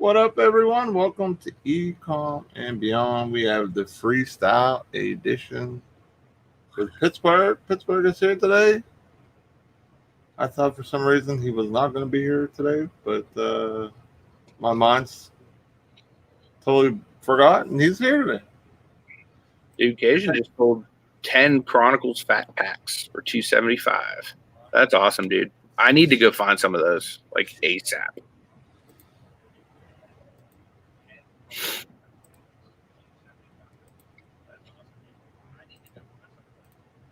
What up, everyone? Welcome to Ecom and Beyond. We have the Freestyle edition with Pittsburgh. Pittsburgh is here today. I thought for some reason he was not going to be here today, but my mind's totally forgot, and he's here today. Dude, Cajun just sold 10 Chronicles Fat Packs for $275. That's awesome, dude. I need to go find some of those, like, ASAP.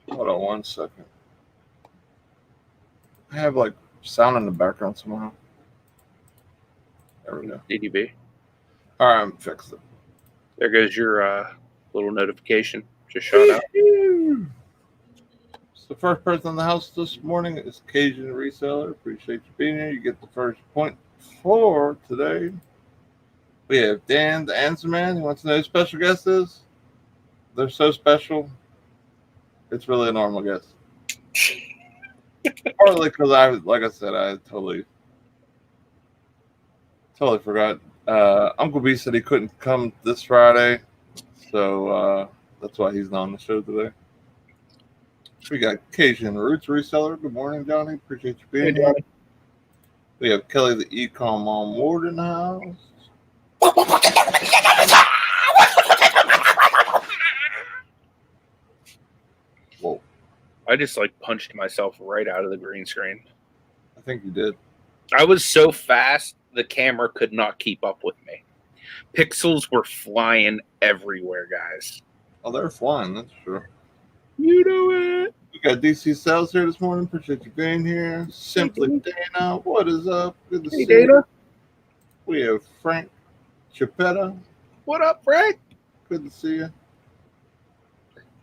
Hold on one second. I have like sound in the background somehow. There we go. DDB. All right, I'm fixed it. There goes your little notification. Just showed up. The first person in the house this morning is Cajun Reseller. Appreciate you being here. You get the first point for today. We have Dan, the answer man. He wants to know who special guest is. They're so special. It's really a normal guest. Partly because like I said, I totally forgot. Uncle B said he couldn't come this Friday, so that's why he's not on the show today. We got Cajun Roots Reseller. Good morning, Johnny. Appreciate you being here. We have Kelly, the Ecom on Ward in the house. Whoa. I just, like, punched myself right out of the green screen. I think you did. I was so fast, the camera could not keep up with me. Pixels were flying everywhere, guys. Oh, they're flying, that's true. You know it. We got DC Sales here this morning. Appreciate you being here. Simply Dana, what is up? Good to see Dana. you. We have Frank Chiappetta. What up, Frank? Good to see you.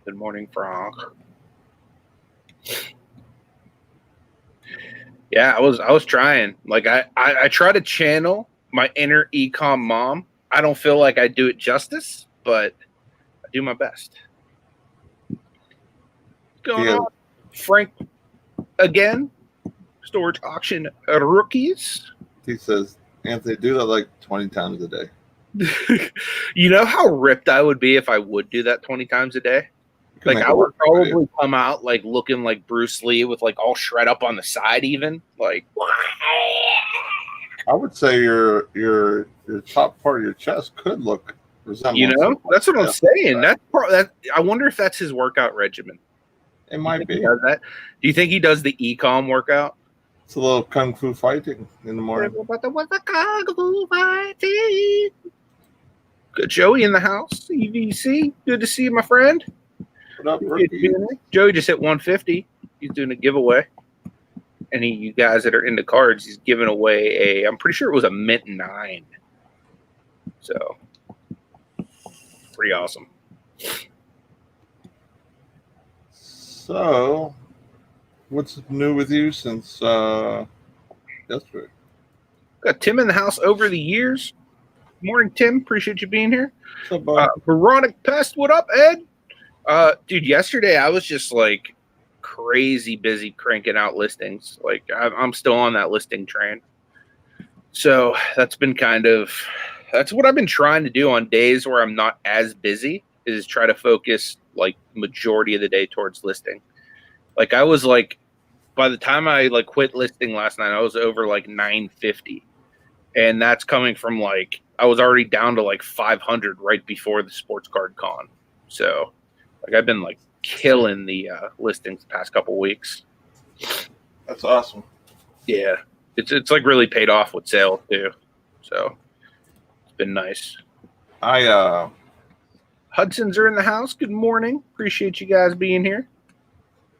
Good morning, Frank. Yeah, I was trying. Like I try to channel my inner ecom mom. I don't feel like I do it justice, but I do my best. Going on, Frank again. Storage auction rookies. He says, Anthony, do that like 20 times a day. You know how ripped I would be if I would do that 20 times a day? Like, I would probably come out like looking like Bruce Lee with like all shred up on the side, even like. I would say your top part of your chest could look resemblance. You know, that's what I'm saying. That I wonder if that's his workout regimen. It might be. Does that? Do you think he does the ecom workout? It's a little kung fu fighting in the morning. Good Joey in the house. EVC. Good to see you, my friend. What up, rookie? Joey just hit 150. He's doing a giveaway. And you guys that are into cards, he's giving away I'm pretty sure it was a Mint 9. So, pretty awesome. So, what's new with you since yesterday? Got Tim in the house over the years. Morning, Tim. Appreciate you being here. What's up, Veronic Pest, what up, Ed? Dude, yesterday I was just like crazy busy cranking out listings. Like I'm still on that listing train. So that's what I've been trying to do on days where I'm not as busy, is try to focus like majority of the day towards listing. Like I was like, by the time I like quit listing last night, I was over like 950. And that's coming from like, I was already down to like 500 right before the sports card con. So like I've been like killing the listings the past couple weeks. That's awesome. Yeah. It's like really paid off with sales too. So it's been nice. Hudson's are in the house. Good morning. Appreciate you guys being here.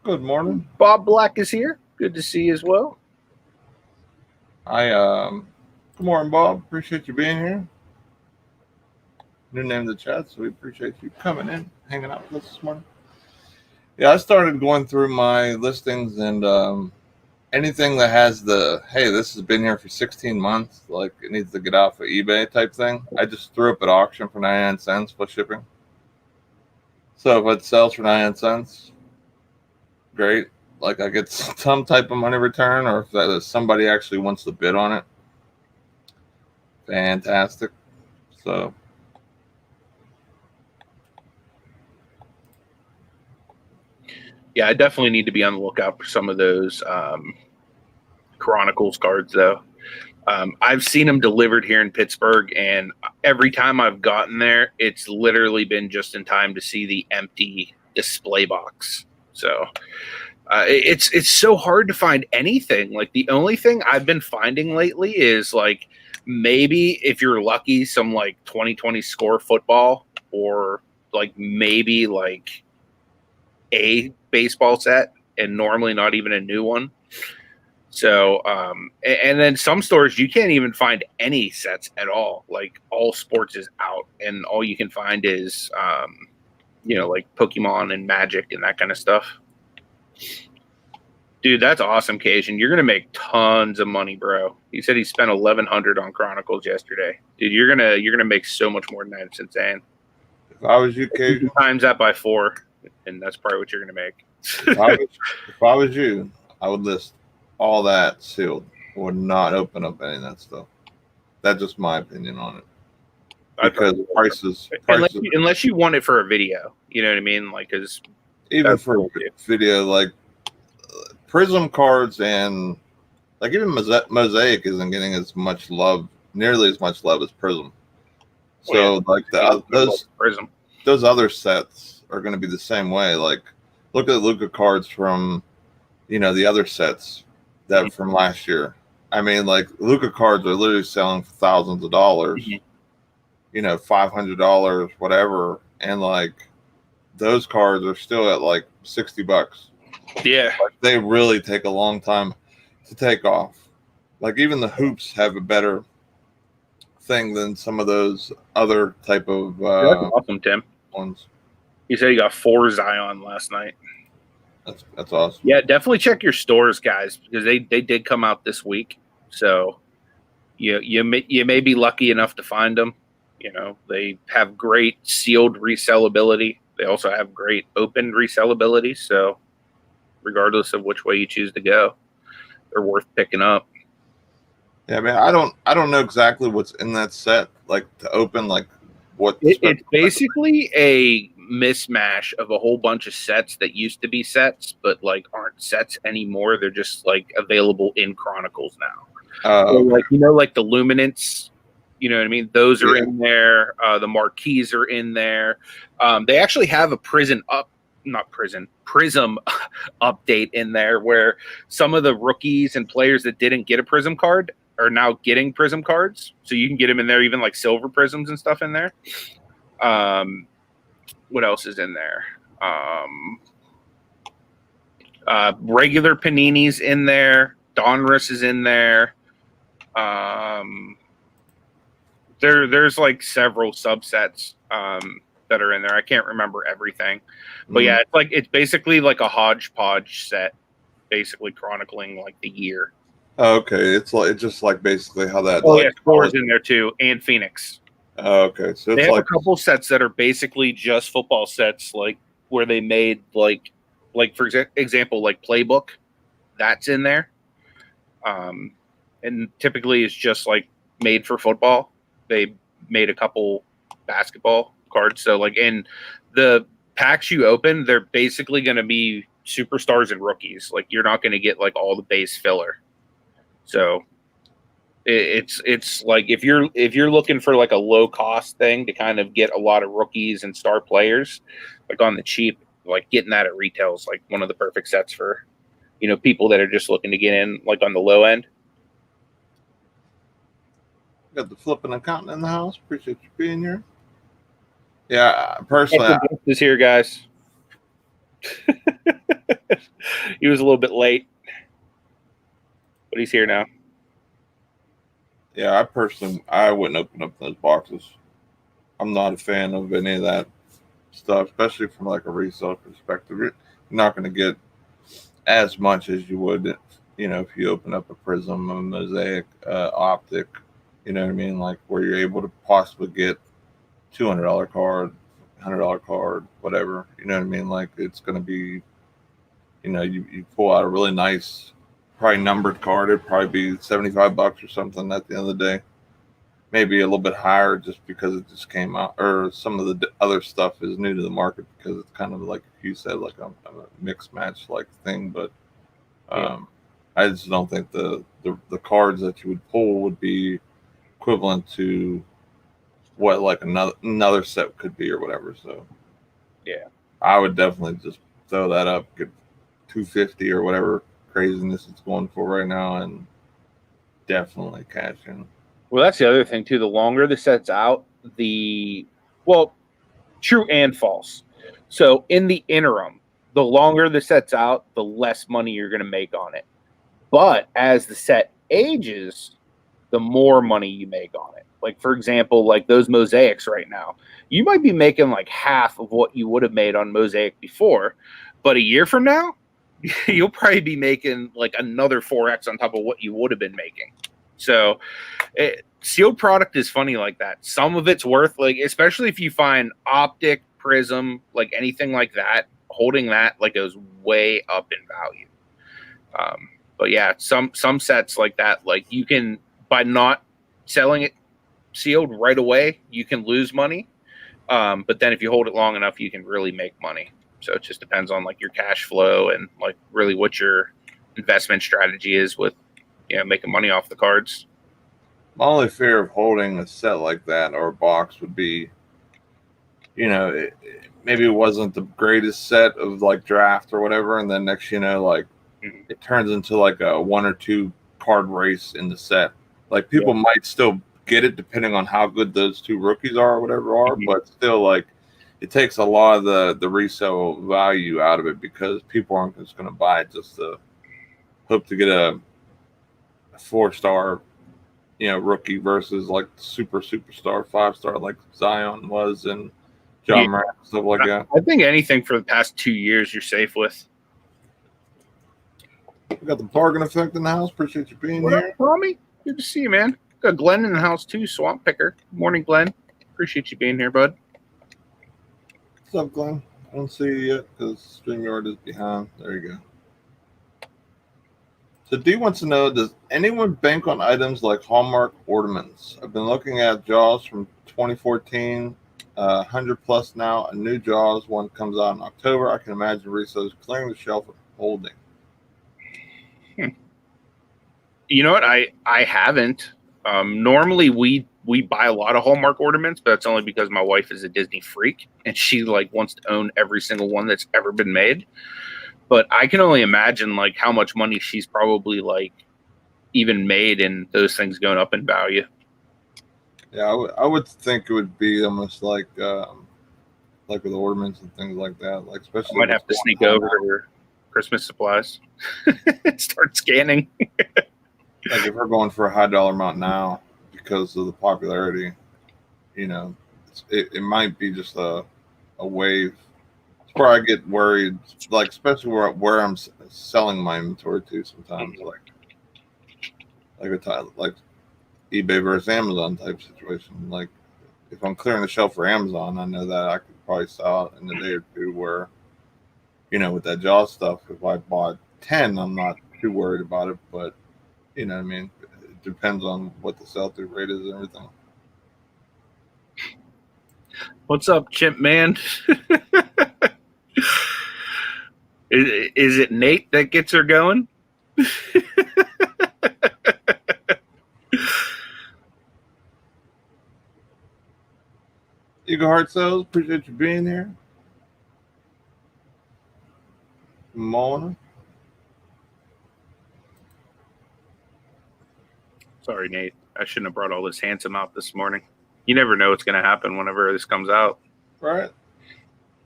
Good morning. Bob Black is here. Good to see you as well. Good morning, Bob. Appreciate you being here. New name in the chat, so we appreciate you coming in, hanging out with us this morning. Yeah, I started going through my listings, and anything that has the, hey, this has been here for 16 months, like it needs to get out for eBay type thing, I just threw up at auction for 99 cents plus shipping. So if it sells for 99 cents, great. Like I get some type of money return, or if somebody actually wants to bid on it. Fantastic. So Yeah, I definitely need to be on the lookout for some of those Chronicles cards, though. I've seen them delivered here in Pittsburgh, and every time I've gotten there, it's literally been just in time to see the empty display box. So it's so hard to find anything. Like, the only thing I've been finding lately is, like, maybe if you're lucky, some like 2020 score football, or like maybe like a baseball set, and normally not even a new one. So, and then some stores you can't even find any sets at all. Like, all sports is out, and all you can find is, like Pokemon and Magic and that kind of stuff. Dude, that's awesome, Cajun. You're gonna make tons of money, bro. He said he spent 1,100 on Chronicles yesterday. Dude, you're gonna make so much more than that. It's insane. if I was you, Cajun, Times that by 4, and that's probably what you're gonna make. if I was you, I would list all that sealed. I would not open up any of that stuff. That's just my opinion on it. Because prices unless you want it for a video, you know what I mean? Like, because even for video, like Prism cards and like even Mosaic isn't getting as much love, nearly as much love as Prism. So like Prism, those other sets are going to be the same way. Like, look at Luka cards from, the other sets that from last year. I mean, like Luka cards are literally selling for thousands of dollars. $500, whatever, and like those cards are still at like $60. Yeah, like, they really take a long time to take off. Like, even the hoops have a better thing than some of those other type of that's awesome, Tim. ones. You said you got 4 Zion last night. That's awesome. Yeah, definitely check your stores, guys, because they did come out this week. So you may be lucky enough to find them. They have great sealed resellability. They also have great open resellability. So regardless of which way you choose to go, they're worth picking up. Yeah, man, I don't know exactly what's in that set, like to open, like what it's basically a mismatch of a whole bunch of sets that used to be sets, but like aren't sets anymore. They're just like available in Chronicles now. So, like, like the Luminance, you know what I mean? Those are in there. The Marquees are in there. They actually have a Prism update in there where some of the rookies and players that didn't get a Prism card are now getting Prism cards. So you can get them in there, even like silver Prisms and stuff in there. What else is in there? Regular Paninis in there. Donruss is in there. There's like several subsets that are in there. I can't remember everything, but yeah, it's basically like a hodgepodge set, basically chronicling like the year. Okay, it's just like basically how that. Scores in there too, and Phoenix. Okay, so they have a couple sets that are basically just football sets, like where they made like for example, like Playbook, that's in there, and typically it's just like made for football. They made a couple basketball cards, so like in the packs you open, they're basically going to be superstars and rookies. Like, you're not going to get like all the base filler. So it's like if you're looking for like a low cost thing to kind of get a lot of rookies and star players, like on the cheap, like getting that at retail is like one of the perfect sets for people that are just looking to get in like on the low end. Got the flipping accountant in the house. Appreciate you being here. Yeah, personally, is here, guys. He was a little bit late, but he's here now. Yeah, I wouldn't open up those boxes. I'm not a fan of any of that stuff, especially from like a resale perspective. You're not going to get as much as you would, if you open up a Prism, a Mosaic, Optic. You know what I mean? Like, where you're able to possibly get $200 card, $100 card, whatever. You know what I mean? Like, it's going to be, you pull out a really nice, probably numbered card. It'd probably be $75 or something at the end of the day. maybe a little bit higher just because it just came out, or some of the other stuff is new to the market because it's kind of like you said, like a mixed match like thing. But I just don't think the cards that you would pull would be equivalent to what like another set could be or whatever. So yeah, I would definitely just throw that up, get 250 or whatever craziness it's going for right now, and definitely cash in. well, that's the other thing too. The longer the set's out, well, true and false. So in the interim, the longer the set's out, the less money you're going to make on it. But as the set ages, the more money you make on it. Like, for example, like those mosaics right now, you might be making like half of what you would have made on mosaic before, but a year from now, you'll probably be making like another 4x on top of what you would have been making. So sealed product is funny like that. Some of it's worth, like, especially if you find optic, prism, like anything like that, holding that like goes way up in value. But yeah, some sets like that, like you can, by not selling it sealed right away, you can lose money. But then if you hold it long enough, you can really make money. So it just depends on like your cash flow and like really what your investment strategy is with, making money off the cards. My only fear of holding a set like that or a box would be, maybe it wasn't the greatest set of like draft or whatever, and then next like it turns into like a 1 or 2 card race in the set. Like people might still get it depending on how good those 2 rookies are or whatever are, but still like it takes a lot of the resale value out of it because people aren't just going to buy it just to hope to get a 4-star, rookie versus like superstar 5-star like Zion was and John Morant, stuff like that. I think anything for the past 2 years you're safe with. We got the bargain effect in the house. Appreciate you being What here. up, Tommy? Good to see you, man. Got Glenn in the house too, Swamp Picker. Morning, Glenn. Appreciate you being here, bud. What's up, Glenn? I don't see you yet because StreamYard is behind. There you go. So D wants to know, does anyone bank on items like Hallmark ornaments? I've been looking at Jaws from 2014, 100 plus now. A new Jaws one comes out in October. I can imagine resellers clearing the shelf and holding. You know what? I haven't. Normally we buy a lot of Hallmark ornaments, but that's only because my wife is a Disney freak and she like wants to own every single one that's ever been made. But I can only imagine like how much money she's probably like even made in those things going up in value. Yeah, I would think it would be almost like with ornaments and things like that. Like especially I might have to sneak over to her Christmas supplies and start scanning. Like if we're going for a high dollar amount now because of the popularity, it might be just a wave. It's where I get worried, like especially where I'm selling my inventory to sometimes, like eBay versus Amazon type situation. Like if I'm clearing the shelf for Amazon, I know that I could probably sell it in a day or two. Where, with that Jaws stuff, if I bought 10, I'm not too worried about it, but. You know what I mean? It depends on what the sell-through rate is and everything. What's up, Chimp Man? Is it Nate that gets her going? Eagle Heart Sales, appreciate you being here. Mona. Sorry, Nate. I shouldn't have brought all this handsome out this morning. You never know what's going to happen whenever this comes out. Right.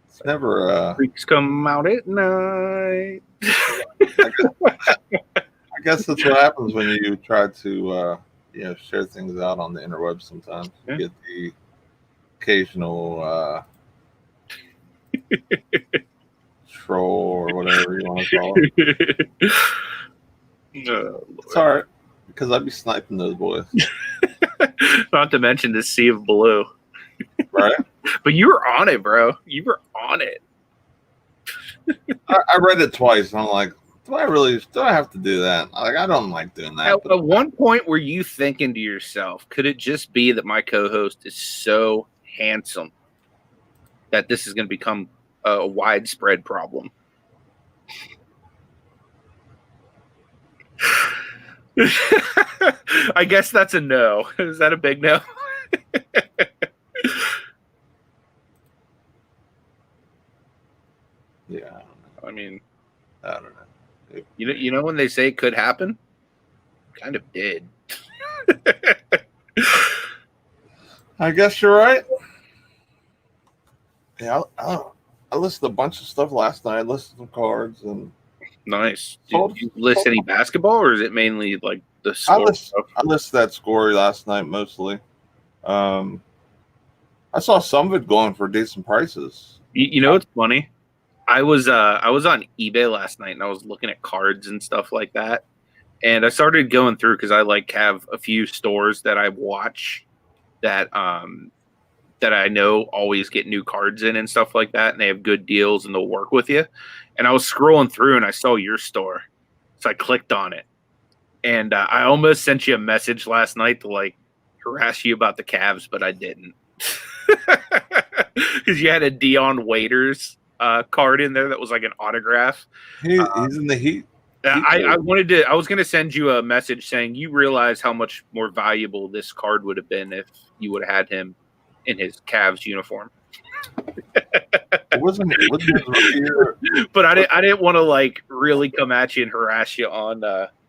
It's never... Freaks come out at night. I guess that's what happens when you try to, share things out on the interweb sometimes. You get the occasional troll or whatever you want to call it. It's all right. Because I'd be sniping those boys. Not to mention the sea of blue. Right? But you were on it, bro. You were on it. I read it twice, and I'm like, what do I have to do that? Like, I don't like doing that. At one point, were you thinking to yourself, could it just be that my co-host is so handsome that this is going to become a widespread problem? I guess that's a no. Is that a big no? Yeah. I mean, I don't know. You know when they say it could happen, kind of did. I guess you're right. Yeah, I listed a bunch of stuff last night. I listed some cards and nice. Did you list any basketball, or is it mainly like the score? I listed that score last night mostly. I saw some of it going for decent prices. You know, it's funny. I was on eBay last night and I was looking at cards and stuff like that. And I started going through because I have a few stores that I watch that that I know always get new cards in and stuff like that, and they have good deals and they'll work with you. And I was scrolling through and I saw your store, so I clicked on it. And I almost sent you a message last night to harass you about the Cavs, but I didn't because you had a Dion Waiters card in there that was like an autograph. He's in the Heat. I was going to send you a message saying you realize how much more valuable this card would have been if you would have had him in his Cavs uniform. wasn't it but I didn't want to really come at you and harass you on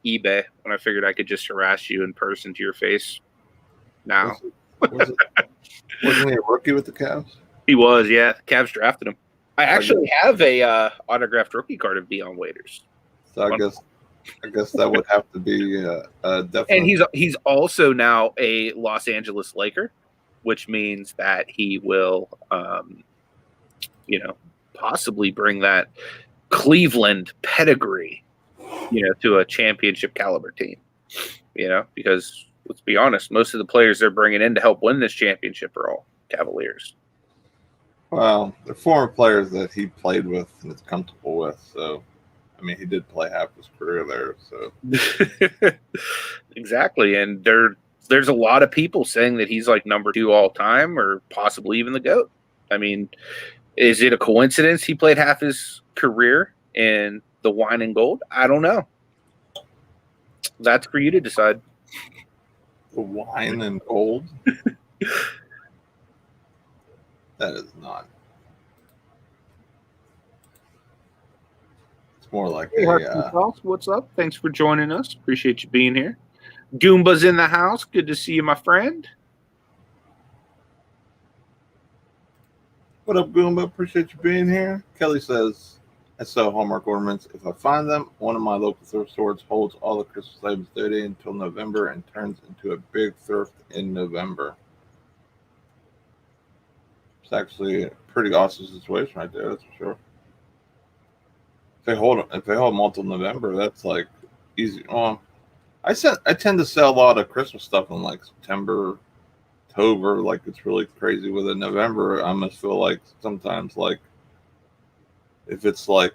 eBay when I figured I could just harass you in person to your face. Now, wasn't he a rookie with the Cavs? He was, yeah. The Cavs drafted him. I actually have a autographed rookie card of Dion Waiters. So I guess that would have to be definitely. And he's also now a Los Angeles Laker, which means that he will, possibly bring that Cleveland pedigree, to a championship caliber team. Because let's be honest, most of the players they're bringing in to help win this championship are all Cavaliers. Well, they're former players that he played with and is comfortable with. So, I mean, he did play half his career there. So exactly, and there's a lot of people saying that he's like number 2 all time, or possibly even the GOAT. I mean, is it a coincidence he played half his career in the wine and gold? I don't know. That's for you to decide. The wine and gold. That is not. It's more like hey, what's up? Thanks for joining us. Appreciate you being here. Goomba's in the house. Good to see you, my friend. What up, Goomba? Appreciate you being here. Kelly says, I sell Hallmark ornaments. If I find them, one of my local thrift stores holds all the Christmas items daily until November and turns into a big thrift in November. It's actually a pretty awesome situation right there, that's for sure. If they hold them all till November, that's like easy. Well, I tend to sell a lot of Christmas stuff in like September, October. Like it's really crazy with it. November, I almost feel like sometimes like if it's like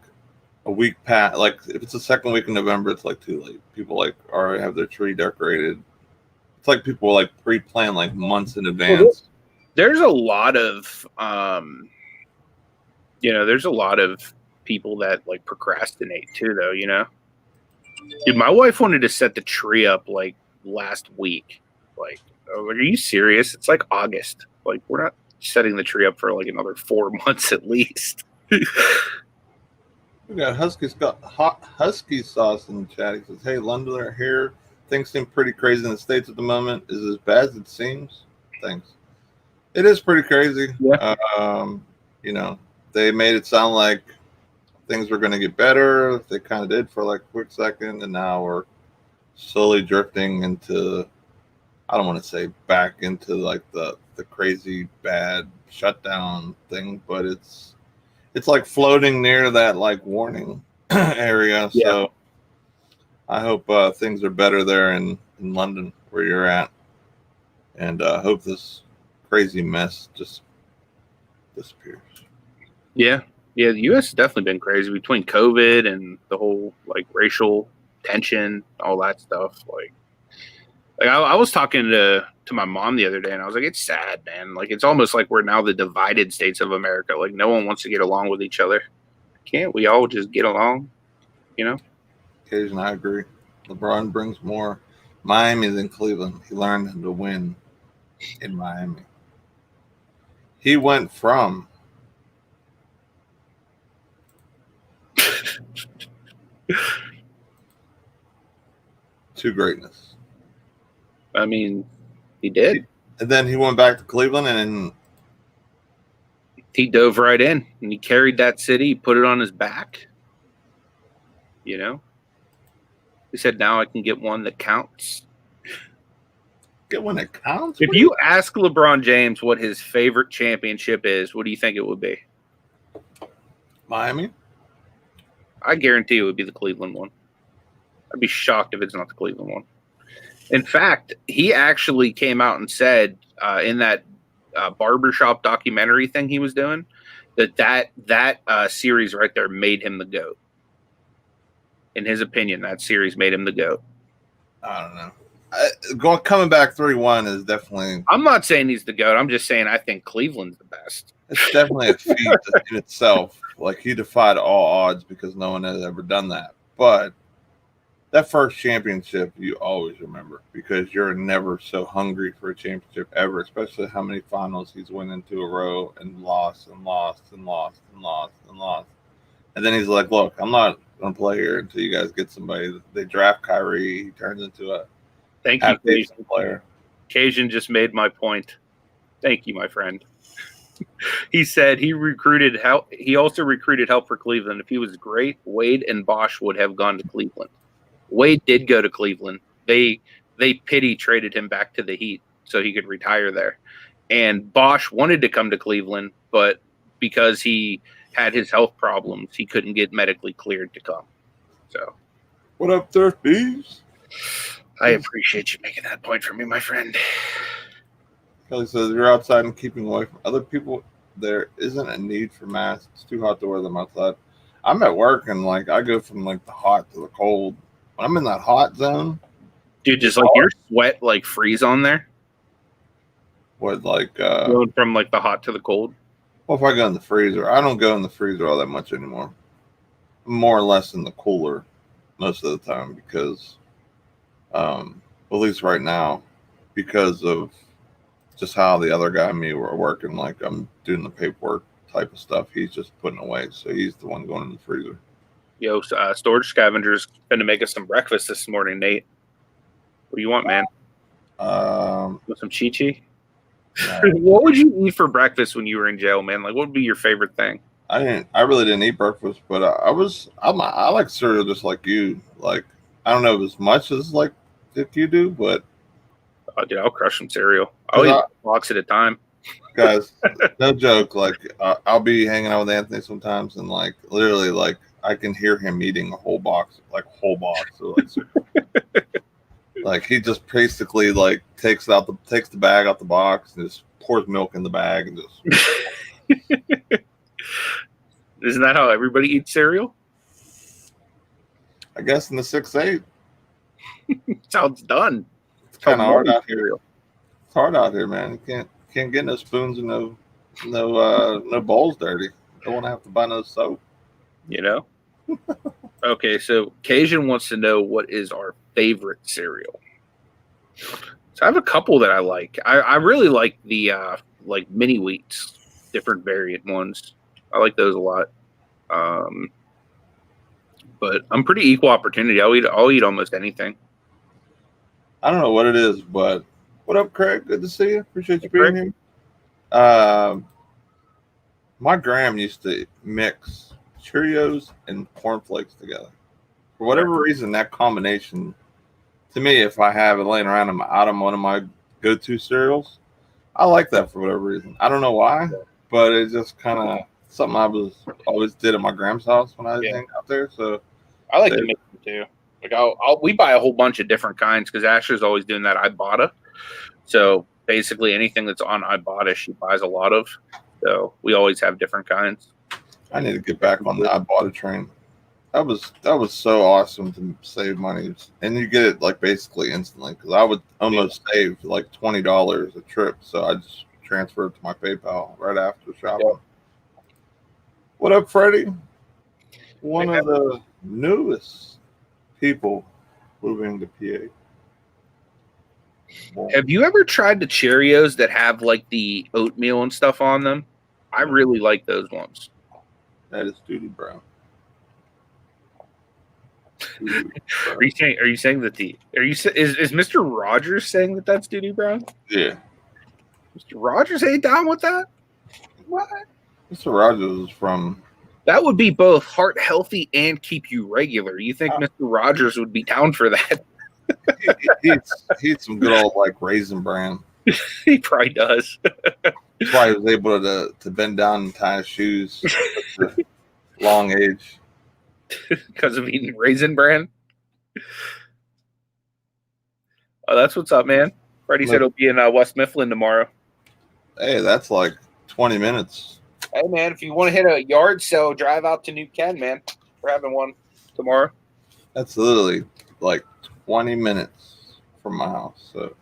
a week past, like if it's the second week in November, it's like too late. People already have their tree decorated. It's like people pre-plan like months in advance. There's a lot of there's a lot of people that procrastinate too, though. Dude, my wife wanted to set the tree up last week. Are you serious? It's August. We're not setting the tree up for another 4 months at least. We got Husky Sauce in the chat. He says, "Hey, Londoner here. Things seem pretty crazy in the States at the moment. Is it as bad as it seems?" Thanks. It is pretty crazy. Yeah. They made it sound like things were going to get better. They kind of did for a quick second, and now we're slowly drifting into, I don't want to say back into the crazy bad shutdown thing, but it's floating near that warning area. Yeah. So I hope things are better there in London where you're at, and hope this crazy mess just disappears. Yeah. Yeah, the U.S. has definitely been crazy between COVID and the whole like racial tension, all that stuff. Like I was talking to my mom the other day, and I was like, it's sad, man. Like it's almost like we're now the divided states of America. Like no one wants to get along with each other. Can't we all just get along? You know? Occasion, I agree. LeBron brings more Miami than Cleveland. He learned to win in Miami. He went from to greatness. I mean, he did. And then he went back to Cleveland and He dove right in and he carried that city, he put it on his back. You know? He said, now I can get one that counts. get one that counts. If you ask LeBron James what his favorite championship is, what do you think it would be? Miami? I guarantee it would be the Cleveland one. I'd be shocked if it's not the Cleveland one. In fact, he actually came out and said in that barbershop documentary thing he was doing that series right there made him the GOAT. In his opinion, that series made him the GOAT. I don't know. Coming back 3-1 is definitely... I'm not saying he's the GOAT. I'm just saying I think Cleveland's the best. It's definitely a feat in itself. Like, he defied all odds because no one has ever done that. But that first championship, you always remember because you're never so hungry for a championship ever, especially how many finals he's went into a row and lost and lost and lost and lost and lost. And then he's like, look, I'm not going to play here until you guys get somebody. They draft Kyrie. He turns into a Thank you, Cajun player. Cajun just made my point. Thank you, my friend. He said he recruited help. He also recruited help for Cleveland. If he was great, Wade and Bosch would have gone to Cleveland. Wade did go to Cleveland. They pity traded him back to the Heat so he could retire there. And Bosch wanted to come to Cleveland, but because he had his health problems, he couldn't get medically cleared to come. So, what up, Third Bees? I appreciate you making that point for me, my friend. Kelly says, you're outside and keeping away from other people. There isn't a need for masks. It's too hot to wear them outside. I'm at work and like I go from like the hot to the cold. When I'm in that hot zone, dude, just like your sweat like freeze on there. What, like going from like the hot to the cold? Well, if I go in the freezer, I don't go in the freezer all that much anymore. More or less in the cooler most of the time because, at least right now, because of just how the other guy and me were working, like I'm doing the paperwork type of stuff. He's just putting away, so he's the one going in the freezer. Yo, Storage Scavenger's going to make us some breakfast this morning, Nate. What do you want, man? With some chi-chi? What would you eat for breakfast when you were in jail, man? Like, what would be your favorite thing? I really didn't eat breakfast, but I like cereal just like you. Like, I don't know as much as like if you do, but oh, dude, I'll crush some cereal. I'll eat a box at a time. Guys, no joke. Like, I'll be hanging out with Anthony sometimes, and like literally, like I can hear him eating a whole box, like whole box. So, like he just basically like takes the bag out the box and just pours milk in the bag and just. Isn't that how everybody eats cereal? I guess in the 6-8. Sounds done. It's kind of hard out here. It's hard out here, man. You can't get no spoons and no bowls dirty. Don't want to have to buy no soap. You know. Okay, so Cajun wants to know what is our favorite cereal. So I have a couple that I like. I really like the like mini wheats, different variant ones. I like those a lot. But I'm pretty equal opportunity. I'll eat almost anything. I don't know what it is, but what up, Craig? Good to see you. Appreciate you being here. My gram used to mix Cheerios and cornflakes together. For whatever reason, that combination, to me, if I have it laying around out of one of my go-to cereals, I like that for whatever reason. I don't know why, but it's just kind of something I always did at my grandma's house when I was out there. So I like to mix them too. Like we buy a whole bunch of different kinds because Ashley's always doing that Ibotta. So basically anything that's on Ibotta, she buys a lot of. So we always have different kinds. I need to get back on the I bought a train. That was so awesome to save money, and you get it like basically instantly. Because I would almost save like $20 a trip, so I just transferred it to my PayPal right after shopping. Yep. What up, Freddie? One of the newest people moving to PA. Well, have you ever tried the Cheerios that have like the oatmeal and stuff on them? I really like those ones. That is Duty Brown. Are you saying that is Mr. Rogers saying that that's Duty Brown? Yeah. Mr. Rogers ain't down with that? What? Mr. Rogers is from... That would be both heart healthy and keep you regular. You think Mr. Rogers would be down for that? he eats some good old like Raisin Bran. He probably does. That's why he was able to bend down and tie his shoes at a long age. Because of eating Raisin Bran? Oh, that's what's up, man. Freddie said he'll be in West Mifflin tomorrow. Hey, that's like 20 minutes. Hey, man, if you want to hit a yard sale, drive out to New Ken, man. We're having one tomorrow. That's literally like 20 minutes from my house. So,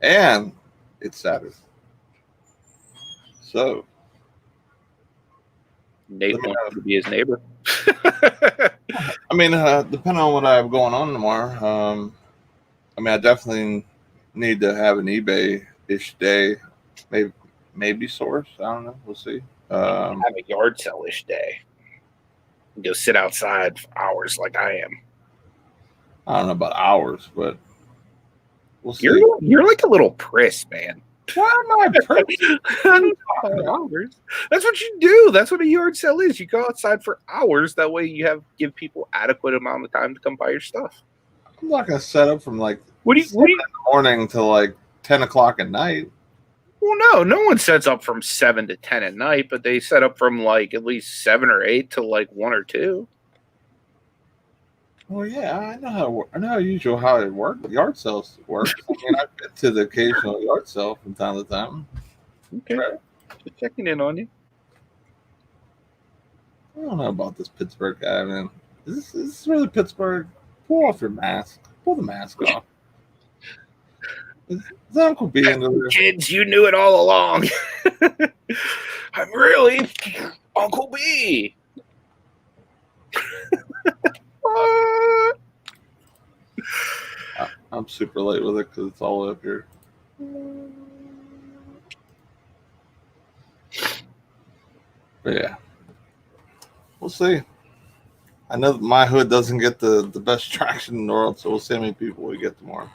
and it's Saturday. So, Nate wants to be his neighbor. I mean, depending on what I have going on tomorrow, I mean, I definitely need to have an eBay-ish day, maybe source. I don't know. We'll see. Have a yard sale-ish day. Go sit outside for hours like I am. I don't know about hours, but we'll see. You're like a little priss, man. Why am I priss? Hours. That's what you do. That's what a yard sale is. You go outside for hours. That way you give people adequate amount of time to come buy your stuff. I'm not gonna set up from like in the morning till like 10 o'clock at night. Well, no one sets up from 7 to 10 at night, but they set up from like at least 7 or 8 to like 1 or 2. Well, yeah, I know how it works. Yard sales work. I mean, I've been to the occasional yard sale from time to time. Okay, right. Just checking in on you. I don't know about this Pittsburgh guy, man. Is this really Pittsburgh? Pull off your mask. Pull the mask off. Is Uncle B into there? Kids, you knew it all along. I'm really Uncle B. I'm super late with it because it's all up here. But yeah, we'll see. I know that my hood doesn't get the best traction in the world, so we'll see how many people we get tomorrow.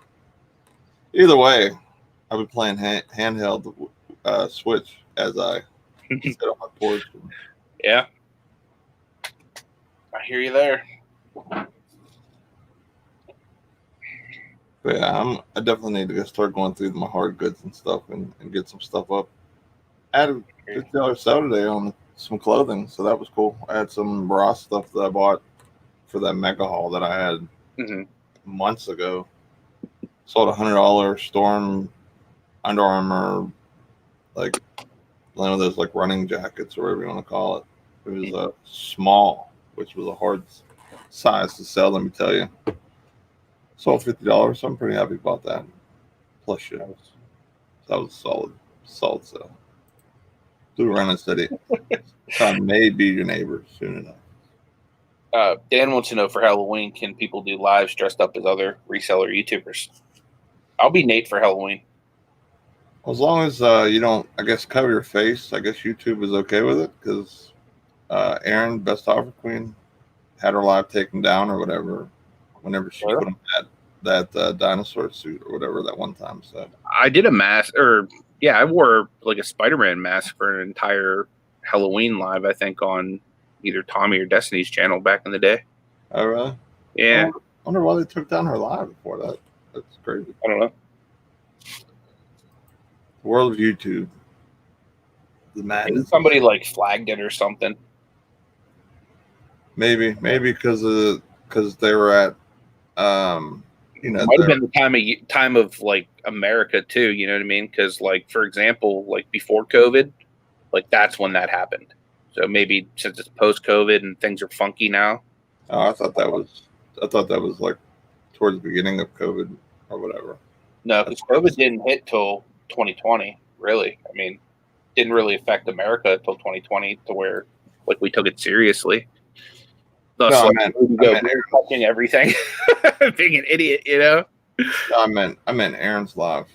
Either way, I'll be playing handheld Switch as I sit on my porch. Yeah, I hear you there. But yeah, I definitely need to start going through my hard goods and stuff and get some stuff up. I had a $50 sale today on some clothing, so that was cool. I had some bra stuff that I bought for that mega haul that I had months ago. Sold $100 Storm Under Armour, like one of those like running jackets or whatever you want to call it. It was a small, which was a hard size to sell. Let me tell you. Sold $50, so I'm pretty happy about that. Plus shipping. That was a solid sale. Do run and steady. So I may be your neighbor soon enough. Dan wants to know, for Halloween, can people do lives dressed up as other reseller YouTubers? I'll be Nate for Halloween. As long as you don't, I guess, cover your face, I guess YouTube is okay with it, because Erin, Best Offer Queen, had her live taken down or whatever whenever she put on that dinosaur suit or whatever that one time. So I did a mask, I wore like a Spider-Man mask for an entire Halloween live, I think, on either Tommy or Destiny's channel back in the day. Oh, really? Yeah. I wonder why they took down her live before that. That's crazy. I don't know. The world of YouTube. The madness. Somebody like flagged it or something. Maybe because they were at might have been the time of like America too, you know what I mean? Because like, for example, like before COVID, like that's when that happened. So maybe since it's post-COVID and things are funky now. Oh, I thought that was like towards the beginning of COVID or whatever. No, because COVID didn't hit till 2020. Really, I mean, didn't really affect America until 2020 to where like we took it seriously. Thus, No, like, touching everything, being an idiot, you know. No, I meant Aaron's live.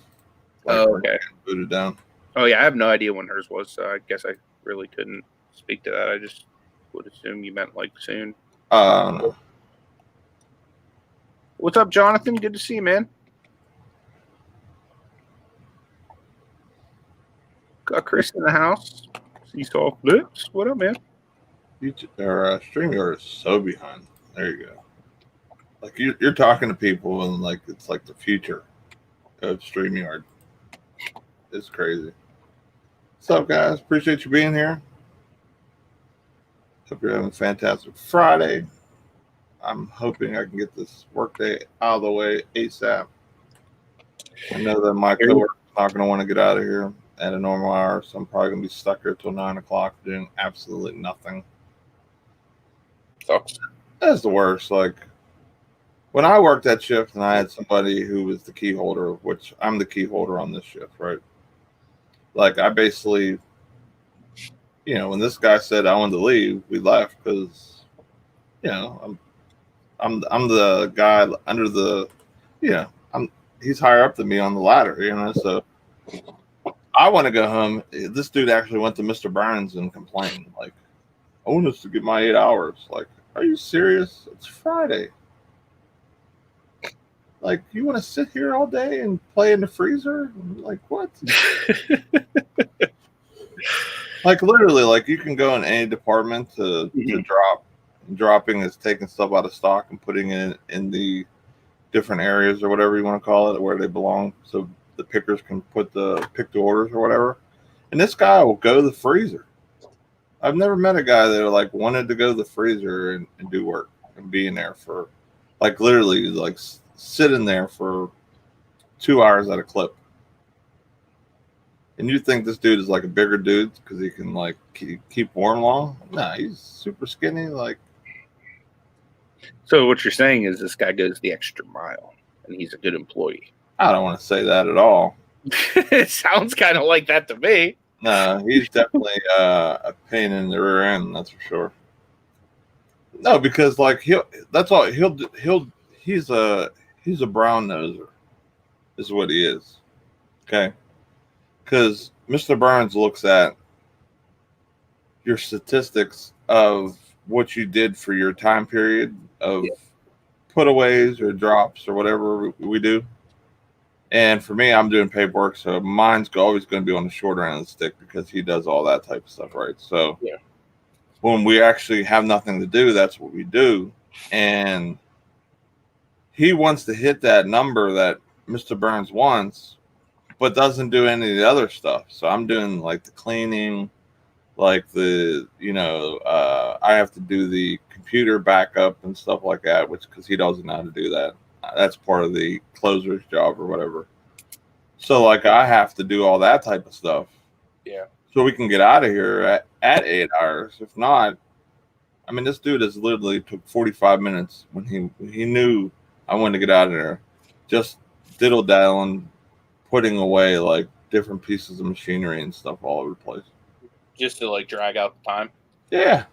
Like, okay. Booted down. Oh yeah, I have no idea when hers was, so I guess I really couldn't speak to that. I just would assume you meant like soon. No. What's up, Jonathan? Good to see you, man. Got Chris in the house. Seesaw Flips. What up, man? StreamYard is so behind. There you go. Like you're talking to people and like it's like the future of StreamYard. It's crazy. What's up, guys? Appreciate you being here. Hope you're having a fantastic Friday. I'm hoping I can get this workday out of the way ASAP. I know that my coworker's not going to want to get out of here at a normal hour, so I'm probably going to be stuck here till 9 o'clock doing absolutely nothing. Sucks. That's the worst. Like, when I worked that shift and I had somebody who was the key holder, which I'm the key holder on this shift, right? Like, I basically, you know, when this guy said I wanted to leave, we left because, you know, I'm the guy under the, you know, he's higher up than me on the ladder, you know, so I want to go home. This dude actually went to Mr. Burns and complained, like, I want us to get my 8 hours. Like, are you serious? It's Friday. Like, you want to sit here all day and play in the freezer? Like, what? Like, literally, like, you can go in any department to drop. Dropping is taking stuff out of stock and putting it in the different areas or whatever you want to call it, where they belong, so the pickers can pick the orders or whatever. And this guy will go to the freezer. I've never met a guy that like wanted to go to the freezer and do work and be in there for like literally like sit in there for 2 hours at a clip. And you think this dude is like a bigger dude because he can like keep warm long? Nah, he's super skinny. Like, so what you're saying is this guy goes the extra mile and he's a good employee. I don't want to say that at all. It sounds kind of like that to me. No, he's definitely a pain in the rear end, that's for sure. No, because like he's a brown noser, is what he is. Okay, because Mr. Burns looks at your statistics of what you did for your time period of putaways or drops or whatever we do. And for me, I'm doing paperwork, so mine's always going to be on the shorter end of the stick because he does all that type of stuff, right? So when we actually have nothing to do, that's what we do. And he wants to hit that number that Mr. Burns wants, but doesn't do any of the other stuff. So I'm doing like the cleaning, like the, you know, I have to do the computer backup and stuff like that, which because he doesn't know how to do that. That's part of the closer's job or whatever. So like I have to do all that type of stuff. Yeah. So we can get out of here at 8 hours. If not, I mean, this dude has literally took 45 minutes when he knew I wanted to get out of there, just diddle daddling, putting away like different pieces of machinery and stuff all over the place. Just to like drag out the time. Yeah.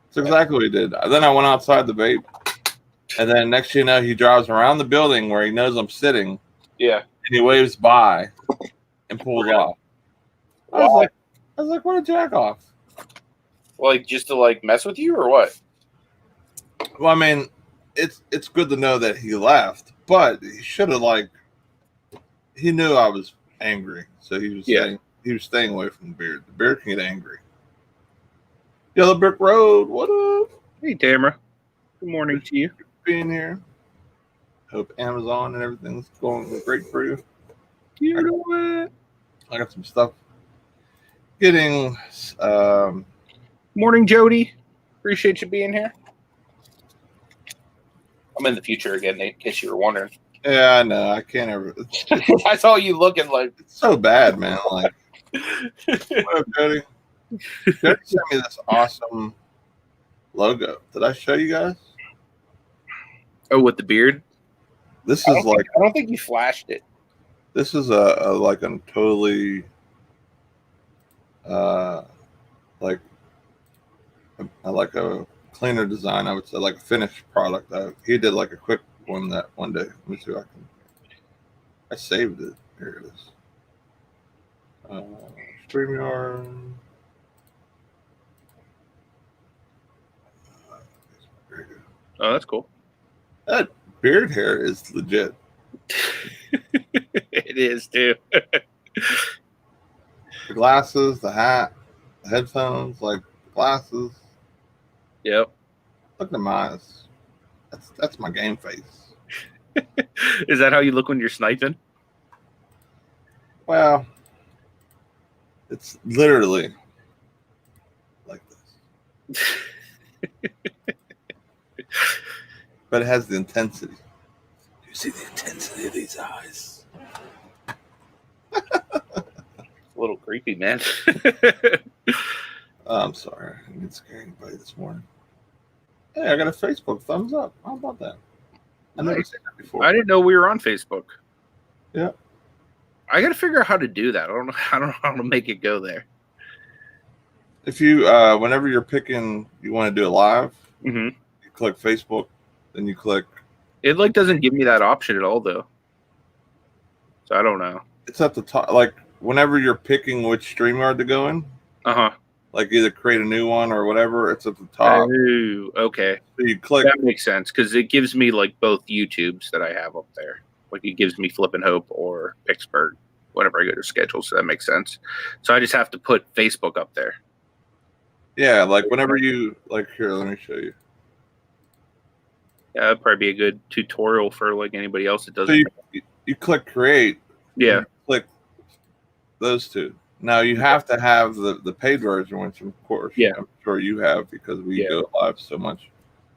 That's exactly what he did. Then I went outside the vape. And then next thing you know, he drives around the building where he knows I'm sitting. Yeah. And he waves by and pulls off. I was like, what a jack off. Like just to like mess with you or what? Well, I mean, it's good to know that he left, but he should have he knew I was angry. So he was staying away from the beard. The beard can get angry. Yellow Brick Road, what up? Hey Tamara. Good morning to you. Being here. Hope Amazon and everything's going great for you. You know what? I got some stuff getting Morning, Jody. Appreciate you being here. I'm in the future again, in case you were wondering. Yeah, I know. I can't ever. I saw you looking like it's so bad, man. Like, what up, Jody? Jared sent me this awesome logo. Did I show you guys? Oh, with the beard? This is like I don't think you flashed it. this is a like a totally like like a cleaner design. I would say like a finished product. He did like a quick one that one day. Let me see if I saved it. Here it is. StreamYard. There you go. Oh, that's cool. That beard hair is legit. It is too. The glasses, the hat, the headphones, like the glasses. Yep. Look at my eyes. That's my game face. Is that how you look when you're sniping? Well, it's literally like this. But it has the intensity. You see the intensity of these eyes. It's a little creepy, man. I'm sorry. I didn't scare anybody this morning. Hey, I got a Facebook thumbs up. How about that? I've never seen that before. I didn't know we were on Facebook. Yeah. I got to figure out how to do that. I don't know how to make it go there. If you, whenever you're picking, you want to do it live, Mm-hmm. you click Facebook, then you click. It like doesn't give me that option at all, though. So I don't know. It's at the top. Like whenever you're picking which StreamYard to go in, like either create a new one or whatever, it's at the top. Oh, okay. So you click. That makes sense because it gives me like both YouTubes that I have up there. Like it gives me Flip and Hope or Pittsburgh whenever I go to schedule. So that makes sense. So I just have to put Facebook up there. Yeah, like whenever you like here, let me show you. Yeah, that'd probably be a good tutorial for like anybody else that doesn't. So you click create. Yeah. Click those two. Now you have to have the paid version, which of course I'm sure you have because we go live so much.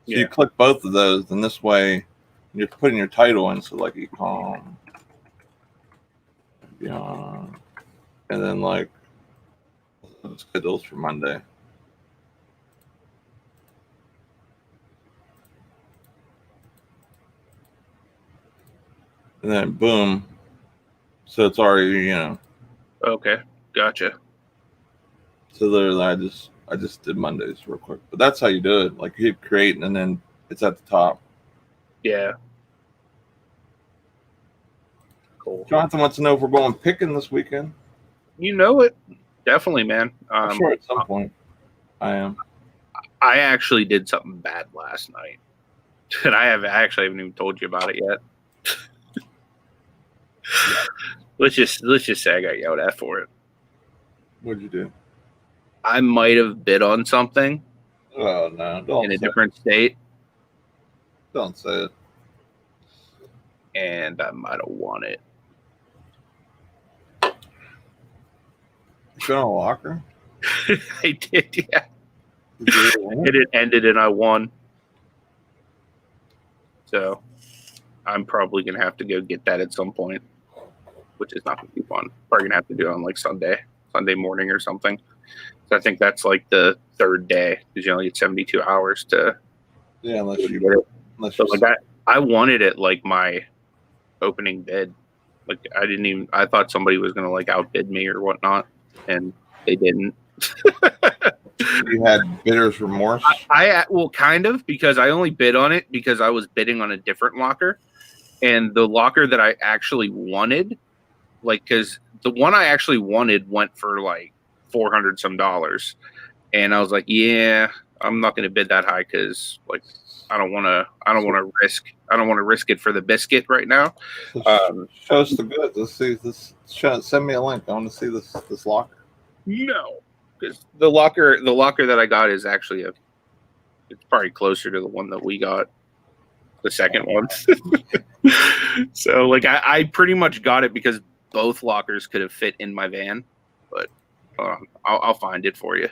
So you click both of those, and this way you're putting your title in. So like Ecom, and then like schedules for Monday. And then boom. So it's already, Okay, gotcha. So literally I just did Mondays real quick. But that's how you do it. Like you hit create and then it's at the top. Yeah. Cool. Jonathan wants to know if we're going picking this weekend. You know it. Definitely, man. I'm sure at some point I am. I actually did something bad last night. And I actually haven't even told you about it yet. Let's just say I got yelled at for it. What'd you do? I might have bid on something. Oh no! Don't in a different state. Don't say it. And I might have won it. You been on a locker? I did, yeah. And it ended and I won. So I'm probably gonna have to go get that at some point, which is not gonna be fun. Probably gonna have to do it on like Sunday morning or something. So I think that's like the third day because you only get 72 hours to. Yeah, unless you get it. So like I wanted it like my opening bid. Like I thought somebody was gonna like outbid me or whatnot, and they didn't. You had bidder's remorse? Well, kind of, because I only bid on it because I was bidding on a different locker. And the locker that I actually wanted, like, because the one I actually wanted went for like $400 some. And I was like, yeah, I'm not going to bid that high because like I don't want to risk it for the biscuit right now. Show us the goods. Let's see this. Send me a link. I want to see this locker. No. Because the locker that I got is actually it's probably closer to the one that we got, the second one. So like I pretty much got it because both lockers could have fit in my van, but I'll find it for you.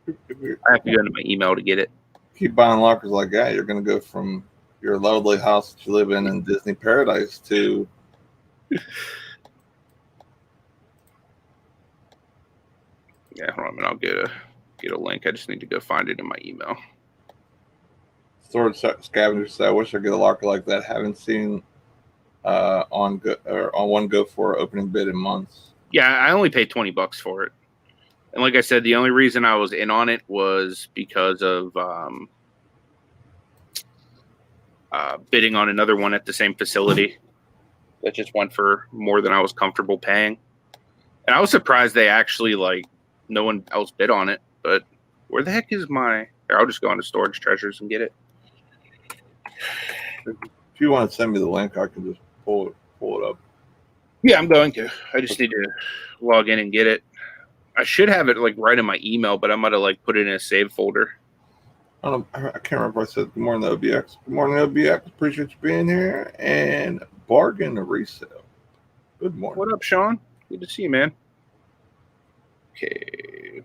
I have to go into my email to get it. Keep buying lockers like that, you're going to go from your lovely house that you live in Disney Paradise to Yeah, hold on a minute. I'll get a link. I just need to go find it in my email. Storage scavenger said, I wish I could get a locker like that. Haven't seen on one go for opening bid in months. Yeah, I only paid $20 for it. And like I said, the only reason I was in on it was because of bidding on another one at the same facility that just went for more than I was comfortable paying. And I was surprised they actually, like, no one else bid on it. But where the heck is my... Here, I'll just go into Storage Treasures and get it. If you want to send me the link, I can just pull it up. Yeah, I'm going to. I just need to log in and get it. I should have it like right in my email, but I might have like put it in a save folder. I can't remember if I said good morning to OBX. Good morning, OBX. Appreciate you being here. And bargain resale. Good morning. What up, Sean? Good to see you, man. Okay.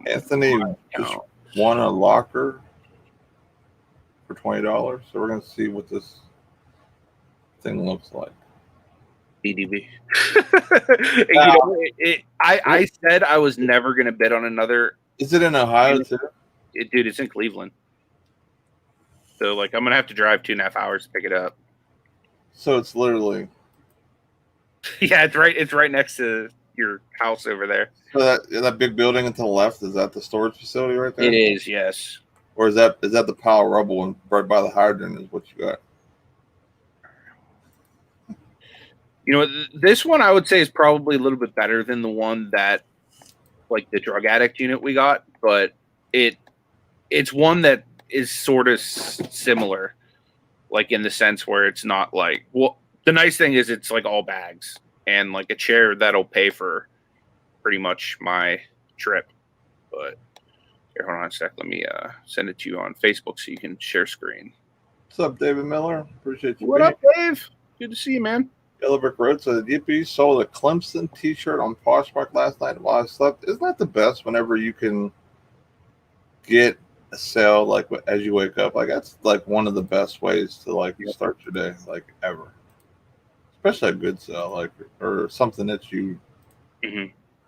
Anthony just won a locker for $20. So we're gonna see what this thing looks like. BDB. I said I was never going to bid on another. Is it in Ohio too? Dude, it's in Cleveland. So, like, I'm going to have to drive 2.5 hours to pick it up. So it's literally. Yeah, it's right next to your house over there. So that big building to the left, is that the storage facility right there? It is, yes. Or is that the pile of rubble and right by the hydrant is what you got? You know, this one I would say is probably a little bit better than the one that, like, the drug addict unit we got, but it's one that is sort of similar, like, in the sense where it's not like, well, the nice thing is it's like all bags and like a chair that'll pay for pretty much my trip. But here, hold on a sec. Let me send it to you on Facebook so you can share screen. What's up, David Miller? Appreciate you. What up, Dave? Good to see you, man. Yellow Brick Road said, Yippee, sold a Clemson t-shirt on Poshmark last night while I slept. Isn't that the best whenever you can get a sale like as you wake up? Like, that's like one of the best ways to like start your day, like ever. Especially a good sale, like, or something that you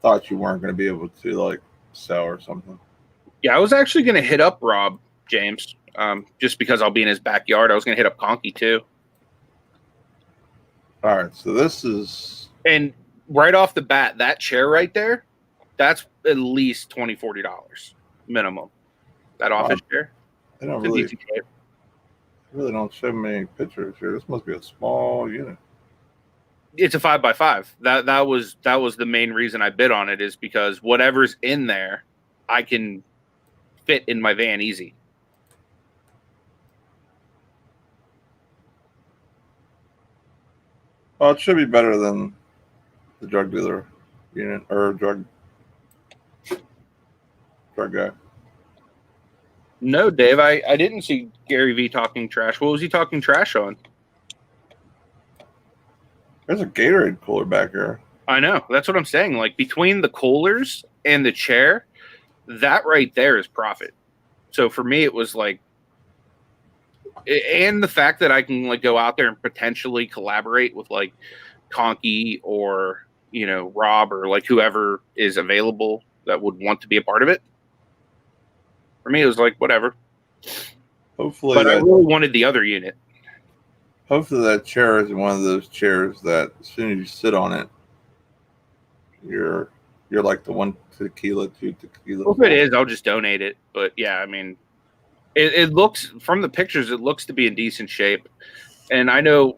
thought you weren't going to be able to like sell or something. Yeah, I was actually going to hit up Rob James just because I'll be in his backyard. I was going to hit up Conky too. All right, so this is... And right off the bat, that chair right there, that's at least $20-$40 minimum. That office chair. They don't really don't show many pictures here. This must be a small unit. It's a 5x5. That was the main reason I bid on it, is because whatever's in there, I can fit in my van easy. Well, it should be better than the drug dealer unit or drug guy. No, Dave, I didn't see Gary V talking trash. What was he talking trash on? There's a Gatorade cooler back here. I know. That's what I'm saying. Like, between the coolers and the chair, that right there is profit. So for me, it was like, and the fact that I can like go out there and potentially collaborate with like Conky or, you know, Rob or like whoever is available that would want to be a part of it. For me, it was like, whatever. Hopefully, but I really wanted the other unit. Hopefully that chair is one of those chairs that as soon as you sit on it, you're like the 1 tequila, 2 tequila. Well, if it is, I'll just donate it. But yeah, I mean, it looks, from the pictures, it looks to be in decent shape. And I know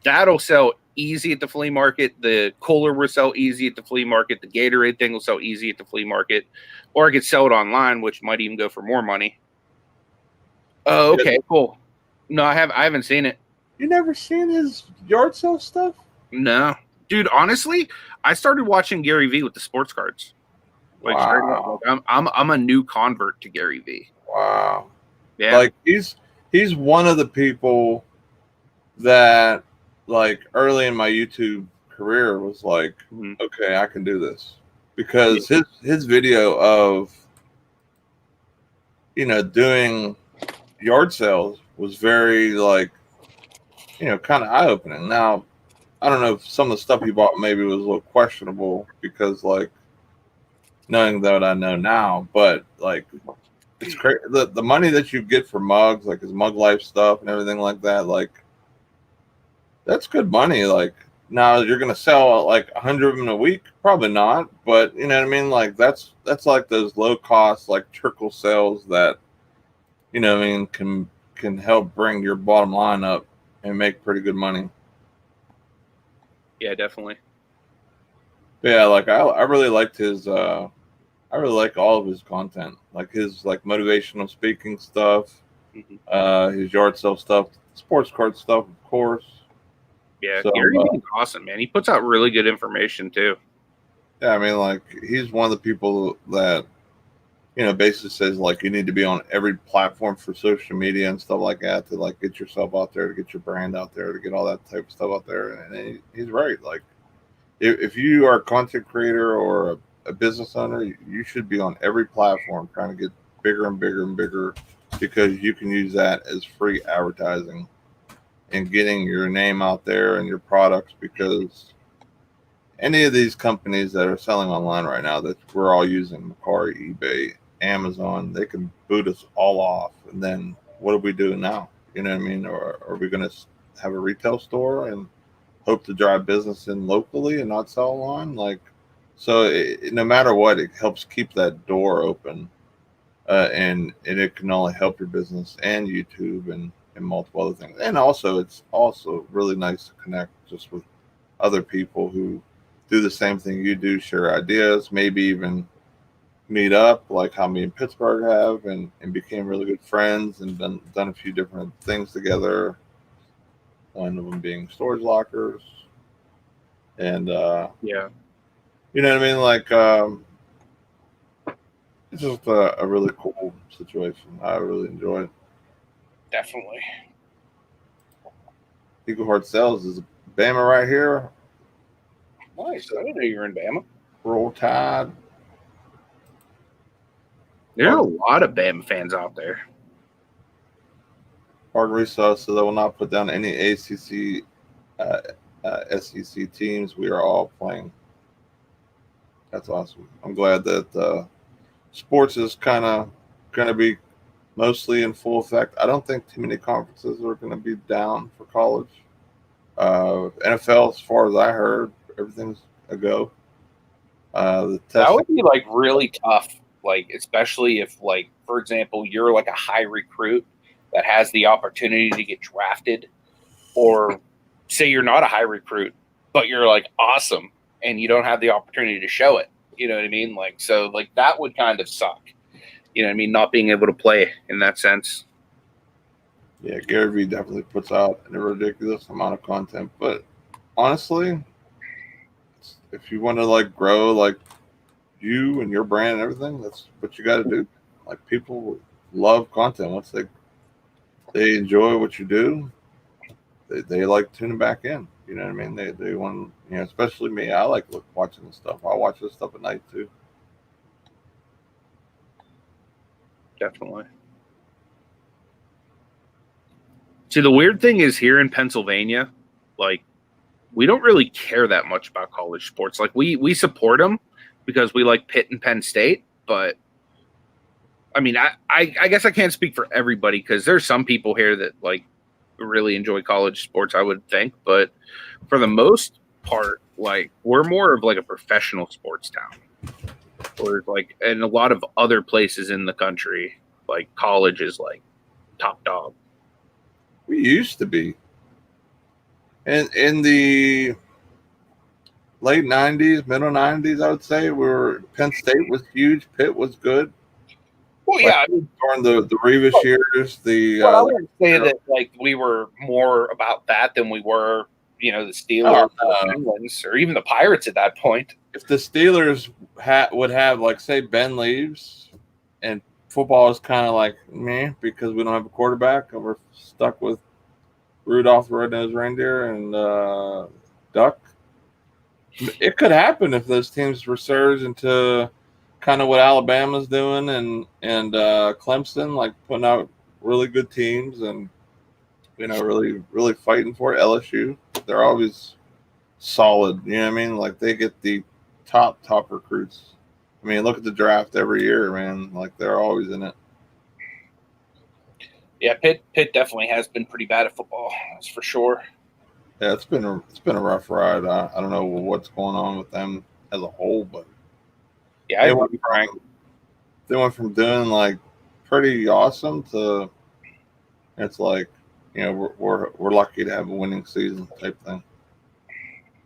that'll sell easy at the flea market. The cooler will sell easy at the flea market. The Gatorade thing will sell easy at the flea market. Or I could sell it online, which might even go for more money. Oh, okay, cool. No, I haven't seen it. You never seen his yard sale stuff? No. Dude, honestly, I started watching Gary V with the sports cards. Like, wow. I'm a new convert to Gary V. Wow. Yeah. Like he's one of the people that like early in my YouTube career was like, okay, I can do this. Because his video of, you know, doing yard sales was very like, you know, kind of eye-opening. Now, I don't know if some of the stuff he bought maybe was a little questionable because like knowing that I know now. But like, it's crazy. The money that you get for mugs, like his Mug Life stuff and everything like that, like that's good money. Like now you're gonna sell like 100 of them a week, probably not. But you know what I mean? Like that's like those low cost like trickle sales that you know what I mean can help bring your bottom line up and make pretty good money. Yeah, definitely. Yeah, like I really liked his I really like all of his content, like his like motivational speaking stuff, his yard sale stuff, sports card stuff, of course. Yeah, So Gary Vee's awesome, man. He puts out really good information too. yeah, I mean, like he's one of the people that you know basically says like you need to be on every platform for social media and stuff like that to like get yourself out there, to get your brand out there, to get all that type of stuff out there. And he's right. Like if you are a content creator or a business owner, you should be on every platform trying to get bigger and bigger and bigger because you can use that as free advertising and getting your name out there and your products because any of these companies that are selling online right now that we're all using, Macari, eBay, Amazon, they can boot us all off. And then what do we do now? You know what I mean? Or are we going to have a retail store and hope to drive business in locally and not sell online? Like, so no matter what, it helps keep that door open. And it can only help your business and YouTube and multiple other things. And also, it's also really nice to connect just with other people who do the same thing you do, share ideas, maybe even meet up like how me and Pittsburgh have and became really good friends and done a few different things together. One of them being storage lockers. And, Yeah, you know what I mean? Like, it's just a really cool situation. I really enjoy it. definitely. Eagle Heart Sales is Bama right here. Nice. I didn't know you were in Bama. Roll Tide. There are a lot of Bama fans out there. Hard resource, so they will not put down any ACC, SEC teams. We are all playing. That's awesome. I'm glad that sports is kind of going to be mostly in full effect. I don't think too many conferences are going to be down for college. NFL, as far as I heard, everything's a go. That would be like really tough, like especially if, like, for example, you're like a high recruit that has the opportunity to get drafted, or say you're not a high recruit but you're like awesome and you don't have the opportunity to show it. You know what I mean? Like, so like that would kind of suck. You know what I mean? Not being able to play in that sense. Yeah, Gary Vee definitely puts out a ridiculous amount of content, but honestly, if you want to like grow like you and your brand and everything, that's what you got to do. Like people love content once they enjoy what you do, they like tuning back in. You know what I mean? They want, you know, especially me. I like watching this stuff. I watch this stuff at night too. Definitely. See, the weird thing is here in Pennsylvania, like we don't really care that much about college sports. Like we support them because we like Pitt and Penn State, but I mean, I guess I can't speak for everybody because there's some people here that like really enjoy college sports, I would think, but for the most part, like we're more of like a professional sports town. Or like in a lot of other places in the country, like college is like top dog. We used to be, and in the late '90s, middle '90s, I would say Penn State was huge, Pitt was good. Well, Like, yeah, I mean, during the Revis years, I would say that like we were more about that than we were, you know, the Steelers, or the Penguins, or even the Pirates at that point. If the Steelers would have like say Ben leaves, and football is kind of like meh because we don't have a quarterback and we're stuck with Rudolph the Red-Nosed Reindeer and Duck. It could happen if those teams resurge into kind of what Alabama's doing and Clemson, like putting out really good teams and you know really fighting for it. LSU, they're always solid. You know what I mean? Like they get the top recruits I mean, look at the draft every year, man. Like they're always in it. Yeah, Pitt definitely has been pretty bad at football. That's for sure. Yeah, it's been a rough ride. I don't know what's going on with them as a whole, but Yeah, I agree, Frank. they went from doing like pretty awesome to it's like, you know, we're lucky to have a winning season type thing.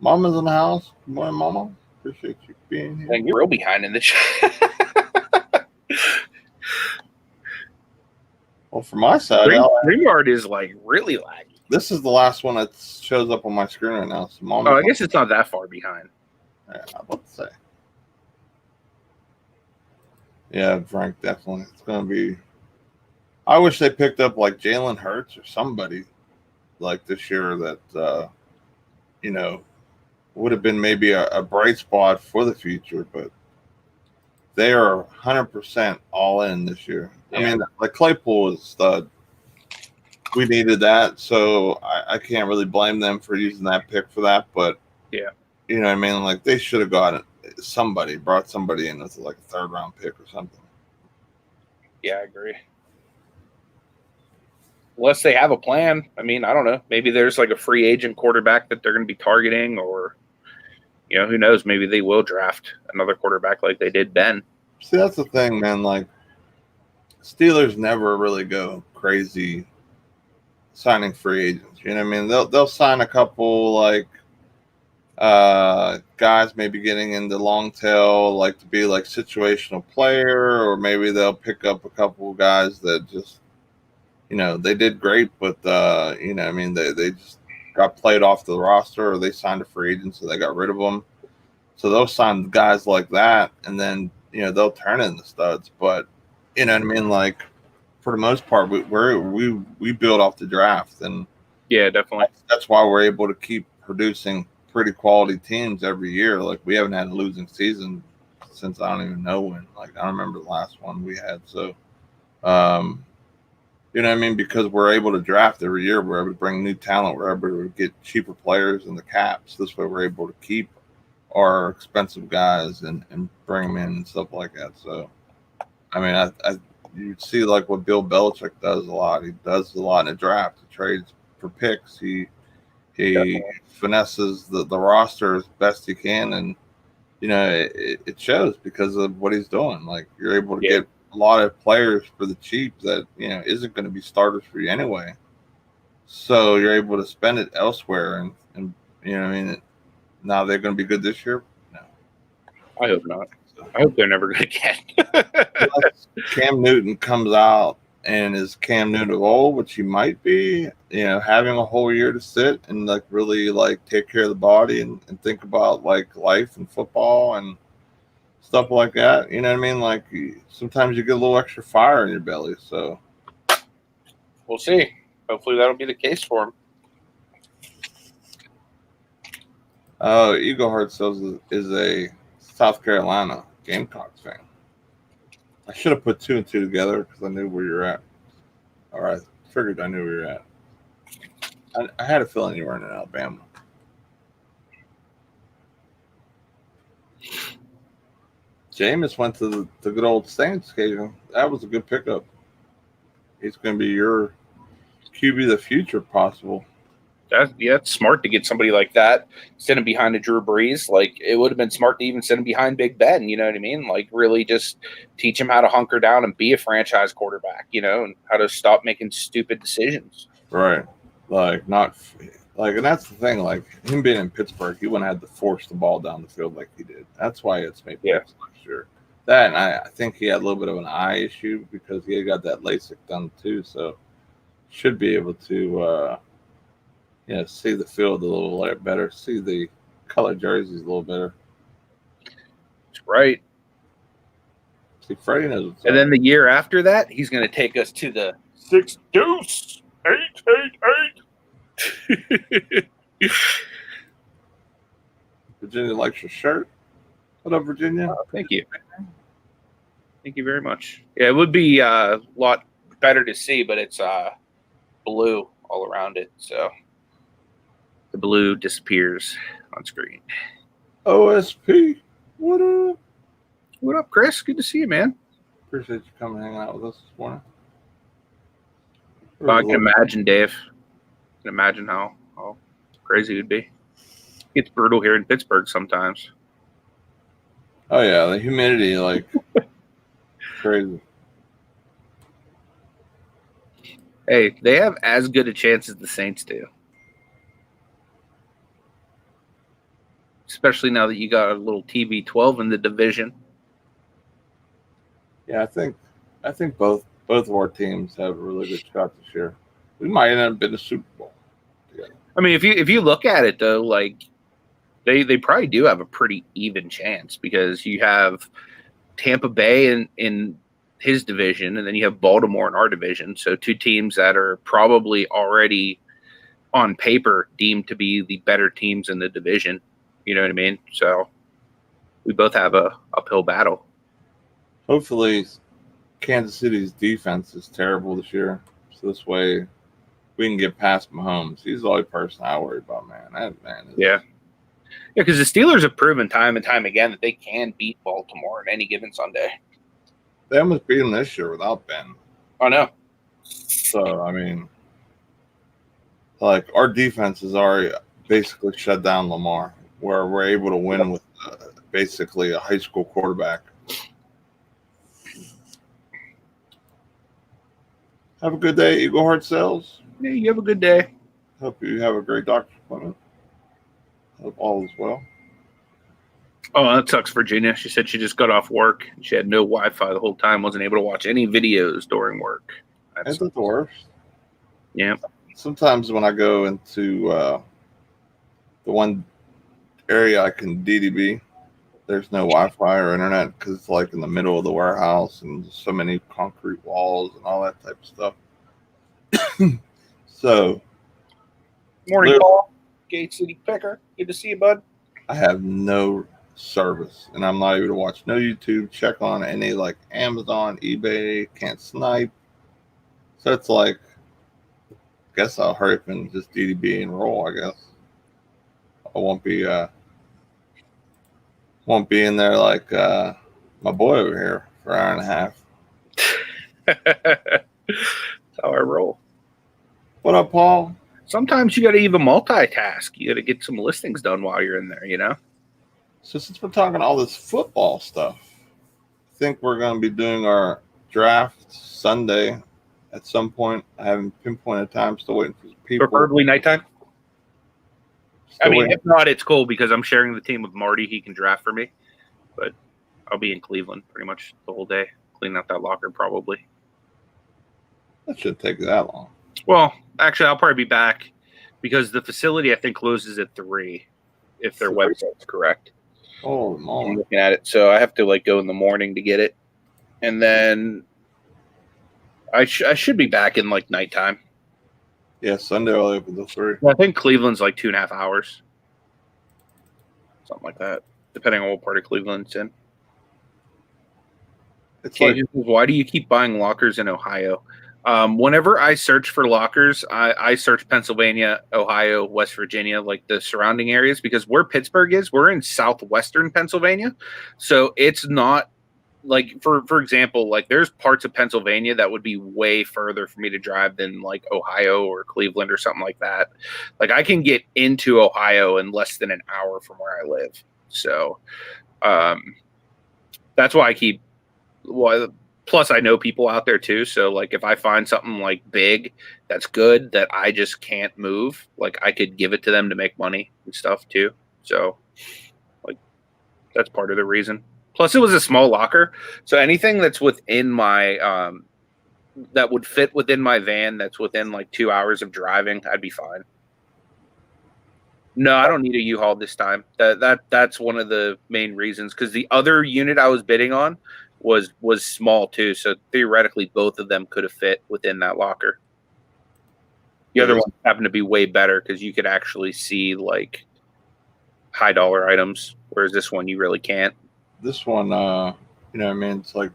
Mama's in the house. Good morning, Mama. Appreciate you being here. You're real behind in the chat. Well, from my side, StreamYard is like really laggy. this is the last one that shows up on my screen right now. So Mama, I guess it's not that far behind. Yeah, I'm about to say. Yeah, Frank, definitely. It's going to be. I wish they picked up like Jalen Hurts or somebody like this year that, you know, would have been maybe a bright spot for the future, but they are 100% all in this year. Yeah. I mean, like Claypool is stud. We needed that, so I can't really blame them for using that pick for that, but yeah, you know what I mean? Like they should have brought somebody in with like a 3rd round pick or something. Yeah, I agree. Unless they have a plan. I mean, I don't know. Maybe there's like a free agent quarterback that they're going to be targeting, or, you know, who knows? Maybe they will draft another quarterback like they did Ben. See, that's the thing, man. Like, Steelers never really go crazy signing free agents. You know what I mean? They'll sign a couple like guys maybe getting into long tail, like to be like situational player, or maybe they'll pick up a couple guys that just, you know, they did great, but you know, I mean, they just got played off the roster, or they signed a free agent, so they got rid of them. So they'll sign guys like that, and then, you know, they'll turn into studs. But you know what I mean? Like for the most part, we build off the draft, and yeah, definitely. That's why we're able to keep producing pretty quality teams every year. Like we haven't had a losing season since I don't even know when. Like I don't remember the last one we had. So, you know what I mean? Because we're able to draft every year, we're able to bring new talent, we're able to get cheaper players in the caps. This way, we're able to keep our expensive guys and bring them in and stuff like that. So, I mean, you see like what Bill Belichick does a lot. He does a lot in the draft. He trades for picks. He Definitely. Finesses the roster as best he can, and you know it shows because of what he's doing. Like you're able to get a lot of players for the cheap that, you know, isn't going to be starters for you anyway. So you're able to spend it elsewhere, and you know what I mean. Now they're going to be good this year. No, I hope not. I hope they're never going to get. Cam Newton comes out and is Cam Newton of old, which he might be, you know, having a whole year to sit and like really like take care of the body and think about like life and football and stuff like that. You know what I mean? Like sometimes you get a little extra fire in your belly. So we'll see. Hopefully that'll be the case for him. Eagle Heart says is a South Carolina Gamecocks fan. I should have put 2 and 2 together because I knew where you're at. All right, figured I knew where you're at. I had a feeling you were in Alabama. Jameis went to the good old Saints occasion. That was a good pickup. He's going to be your QB of the future, possible. It's smart to get somebody like that. Send him behind a Drew Brees. Like it would have been smart to even send him behind Big Ben. You know what I mean? Like really just teach him how to hunker down and be a franchise quarterback. You know, and how to stop making stupid decisions. Right. Like not like, and that's the thing. Like him being in Pittsburgh, he wouldn't have to force the ball down the field like he did. That's why it's made picks last year. That, and I think he had a little bit of an eye issue because he had got that LASIK done too. So should be able to. See the field a little better, see the color jerseys a little better. That's right. See, Freddie knows what's and then the year after that, he's going to take us to the 6 deuce 888. Virginia likes your shirt. What up, Virginia? Thank you. Thank you very much. Yeah, it would be a lot better to see, but it's blue all around it, so the blue disappears on screen. OSP, what up? What up, Chris? Good to see you, man. Appreciate you coming hanging out with us this morning. I can imagine, Dave. I can imagine how crazy it would be. It's brutal here in Pittsburgh sometimes. Oh yeah, the humidity, like crazy. Hey, they have as good a chance as the Saints do. Especially now that you got a little TB12 in the division. Yeah, I think both of our teams have a really good shot this year. We might end up in a Super Bowl together. I mean, if you look at it though, like they probably do have a pretty even chance because you have Tampa Bay in his division, and then you have Baltimore in our division. So two teams that are probably already on paper deemed to be the better teams in the division. You know what I mean? So we both have a uphill battle. Hopefully, Kansas City's defense is terrible this year, so this way we can get past Mahomes. He's the only person I worry about, man. That man is... Yeah, because the Steelers have proven time and time again that they can beat Baltimore on any given Sunday. They almost beat him this year without Ben. I know. So, I mean, like, our defense has already basically shut down Lamar, where we're able to win with basically a high school quarterback. Have a good day, Eagle Heart Sales. Yeah, you have a good day. Hope you have a great doctor's appointment. Hope all is well. Oh, that sucks, Virginia. She said she just got off work. She had no Wi-Fi the whole time, wasn't able to watch any videos during work. That's the worst. Yeah. Sometimes when I go into the one area I can DDB, there's no Wi-Fi or internet because it's like in the middle of the warehouse and so many concrete walls and all that type of stuff. So, Morning, Paul. Gate City Picker. Good to see you, bud. I have no service, and I'm not able to watch no YouTube, check on any like Amazon, eBay, can't snipe. So it's like, I guess I'll hurry up and just DDB and roll. I guess I won't be in there like my boy over here for an hour and a half. That's how I roll. What up, Paul? Sometimes you got to even multitask. You got to get some listings done while you're in there, you know? So since we're talking all this football stuff, I think we're going to be doing our draft Sunday at some point. I haven't pinpointed time. Still waiting for people. Preferably nighttime? Still I mean, waiting. if not, it's cool because I'm sharing the team with Marty. He can draft for me. But I'll be in Cleveland pretty much the whole day, cleaning out that locker probably. That shouldn't take that long. Well, actually, I'll probably be back because the facility, I think, closes at 3 if their website's correct. Oh, I'm man. looking at it. So I have to like go in the morning to get it. And then I should be back in like nighttime. Yeah, Sunday I'll open till 3. I think Cleveland's like 2.5 hours. Something like that, depending on what part of Cleveland it's in. It's Okay, like, why do you keep buying lockers in Ohio? Whenever I search for lockers, I search Pennsylvania, Ohio, West Virginia, like the surrounding areas, because where Pittsburgh is, we're in southwestern Pennsylvania. So it's not like, for example, like there's parts of Pennsylvania that would be way further for me to drive than like Ohio or Cleveland or something like that. Like I can get into Ohio in less than an hour from where I live. So that's why I keep, plus I know people out there too. So like if I find something like big that's good that I just can't move, like I could give it to them to make money and stuff too. So like that's part of the reason. Plus it was a small locker. So anything that's within my that would fit within my van that's within like 2 hours of driving, I'd be fine. No, I don't need a U-Haul this time. That's one of the main reasons, because the other unit I was bidding on was small too, so theoretically both of them could have fit within that locker. The other one happened to be way better because you could actually see like high dollar items, whereas this one you really can't. this one, you know what I mean? It's like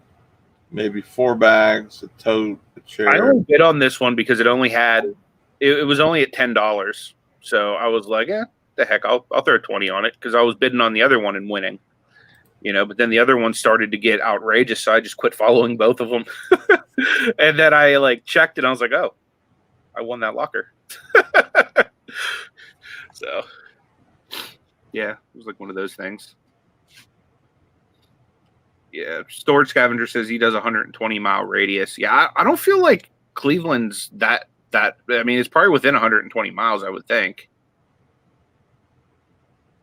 maybe 4 bags, a tote, a chair. I only bid on this one because it only had it was only at $10. So I was like, the heck, I'll throw 20 on it because I was bidding on the other one and winning. But then the other one started to get outrageous, so I just quit following both of them. And then I like checked and I was like, oh, I won that locker. So yeah, it was like one of those things. Yeah, Storage Scavenger says he does 120-mile radius. Yeah, I don't feel like Cleveland's that. I mean, it's probably within 120 miles, I would think.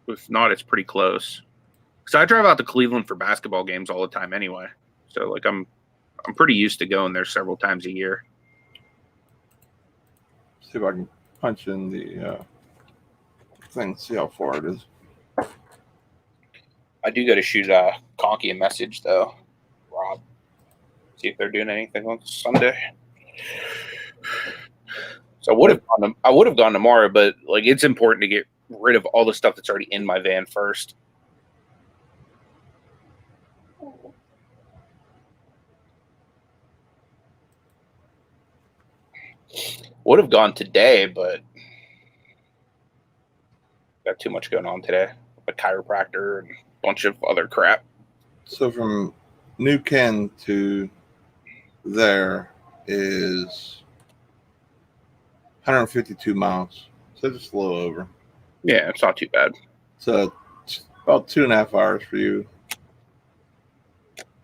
If not, it's pretty close. Because I drive out to Cleveland for basketball games all the time anyway. So like I'm pretty used to going there several times a year. See if I can punch in the thing, see how far it is. I do got to shoot Conky a message though, Rob. See if they're doing anything on Sunday. So I would have gone tomorrow, but like it's important to get rid of all the stuff that's already in my van first. Would have gone today, but got too much going on today. A chiropractor and a bunch of other crap. So from New Ken to there is 152 miles. So just a little over. Yeah, it's not too bad. So it's about 2.5 hours for you.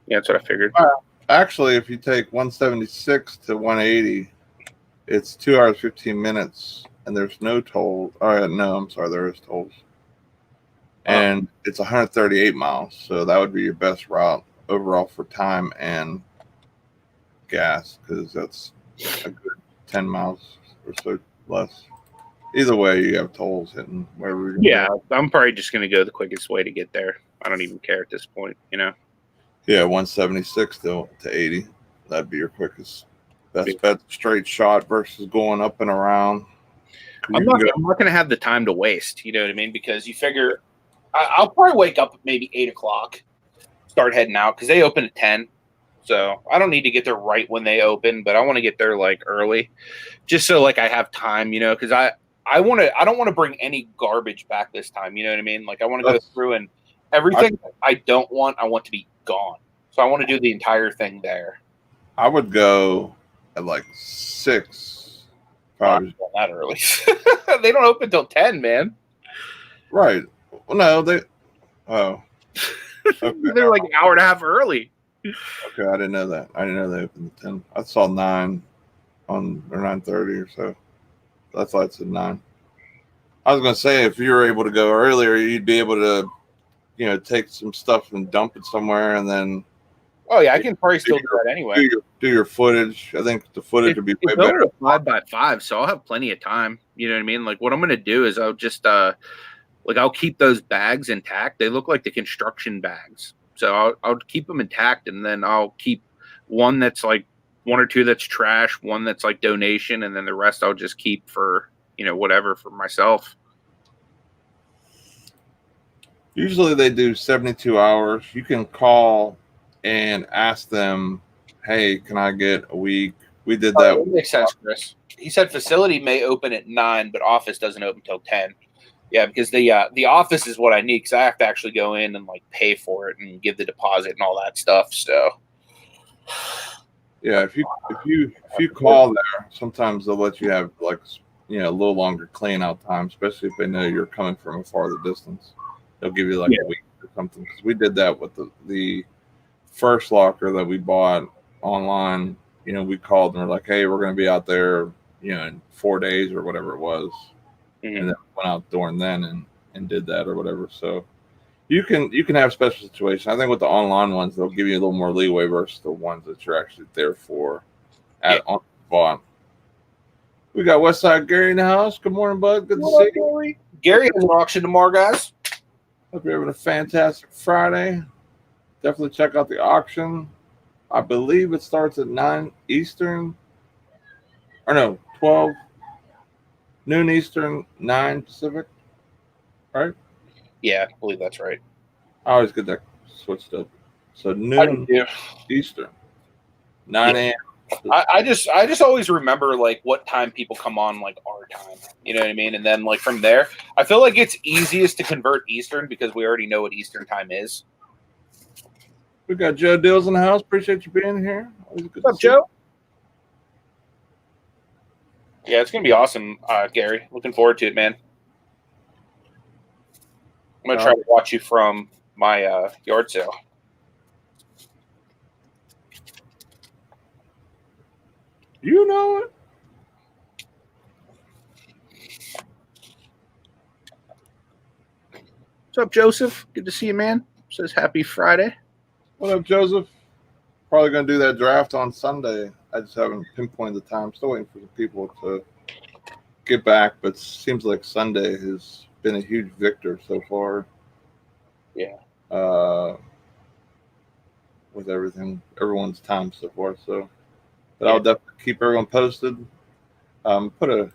Yeah, that's what I figured. Actually, if you take 176 to 180, it's 2 hours 15 minutes, and there's no toll. No, I'm sorry, there is tolls. And it's 138 miles, so that would be your best route overall for time and gas, because that's a good 10 miles or so less. Either way, you have tolls hitting wherever you're going. Yeah, I'm probably just going to go the quickest way to get there. I don't even care at this point, Yeah, 176 to 80. That'd be your quickest. Best bet, straight shot versus going up and around. I'm not going to have the time to waste, you know what I mean? Because you figure I'll probably wake up at maybe 8 o'clock, start heading out, because they open at 10. So I don't need to get there right when they open, but I want to get there like early, just so like I have time, because I don't want to bring any garbage back this time. You know what I mean? Like I want to go through and everything I don't want, I want to be gone. So I want to do the entire thing there. I would go at like 6. Probably not that early. They don't open till 10, man. Right. Well, no, they. Oh. Okay. They're like an hour and a half early. Okay, I didn't know that. I didn't know they opened at 10. I saw 9 or 9:30 or so. That's why it said 9. I was going to say, if you were able to go earlier, you'd be able to, take some stuff and dump it somewhere, and then. Oh yeah, I can probably still do that anyway. Do your footage. I think the footage would be way better. 5x5, so I'll have plenty of time. You know what I mean? Like what I'm going to do is I'll just I'll keep those bags intact. They look like the construction bags, so I'll keep them intact, and then I'll keep one that's like 1 or 2 that's trash, one that's like donation, and then the rest I'll just keep for whatever for myself. Usually they do 72 hours. You can call and ask them, hey, can I get a week? We did that. That makes sense, Chris. He said facility may open at 9, but office doesn't open until 10. Yeah, because the office is what I need, because I have to actually go in and like pay for it and give the deposit and all that stuff. So yeah, if you call there, sometimes they'll let you have like a little longer clean out time, especially if they know you're coming from a farther distance. They'll give you like a week or something. Because we did that with the first locker that we bought online. We called and we're like, hey, we're going to be out there, in 4 days or whatever it was. Mm-hmm. And then went out during then and did that or whatever. So you can have special situations. I think with the online ones, they'll give you a little more leeway versus the ones that you're actually there for on the spot. We got Westside Gary in the house. Good morning, bud. Good to see you. Gary has an auction tomorrow, guys. Hope you're having a fantastic Friday. Definitely check out the auction. I believe it starts at 9 Eastern. Or no, 12 noon Eastern, 9 Pacific. Right? Yeah, I believe that's right. I always get that switched up. So noon Eastern, 9 a.m. I just always remember like what time people come on like our time. You know what I mean? And then like from there, I feel like it's easiest to convert Eastern because we already know what Eastern time is. We got Joe Dills in the house. Appreciate you being here. Always good What's up, to see you. Joe? Yeah, it's gonna be awesome, Gary. Looking forward to it, man. I'm gonna try to watch you from my yard sale. You know it. What's up, Joseph? Good to see you, man. Says happy Friday. What up, Joseph? Probably going to do that draft on Sunday. I just haven't pinpointed the time. Still waiting for the people to get back, but seems like Sunday has been a huge victor so far. Yeah. With everyone's time so far. So, but I'll definitely keep everyone posted. Put a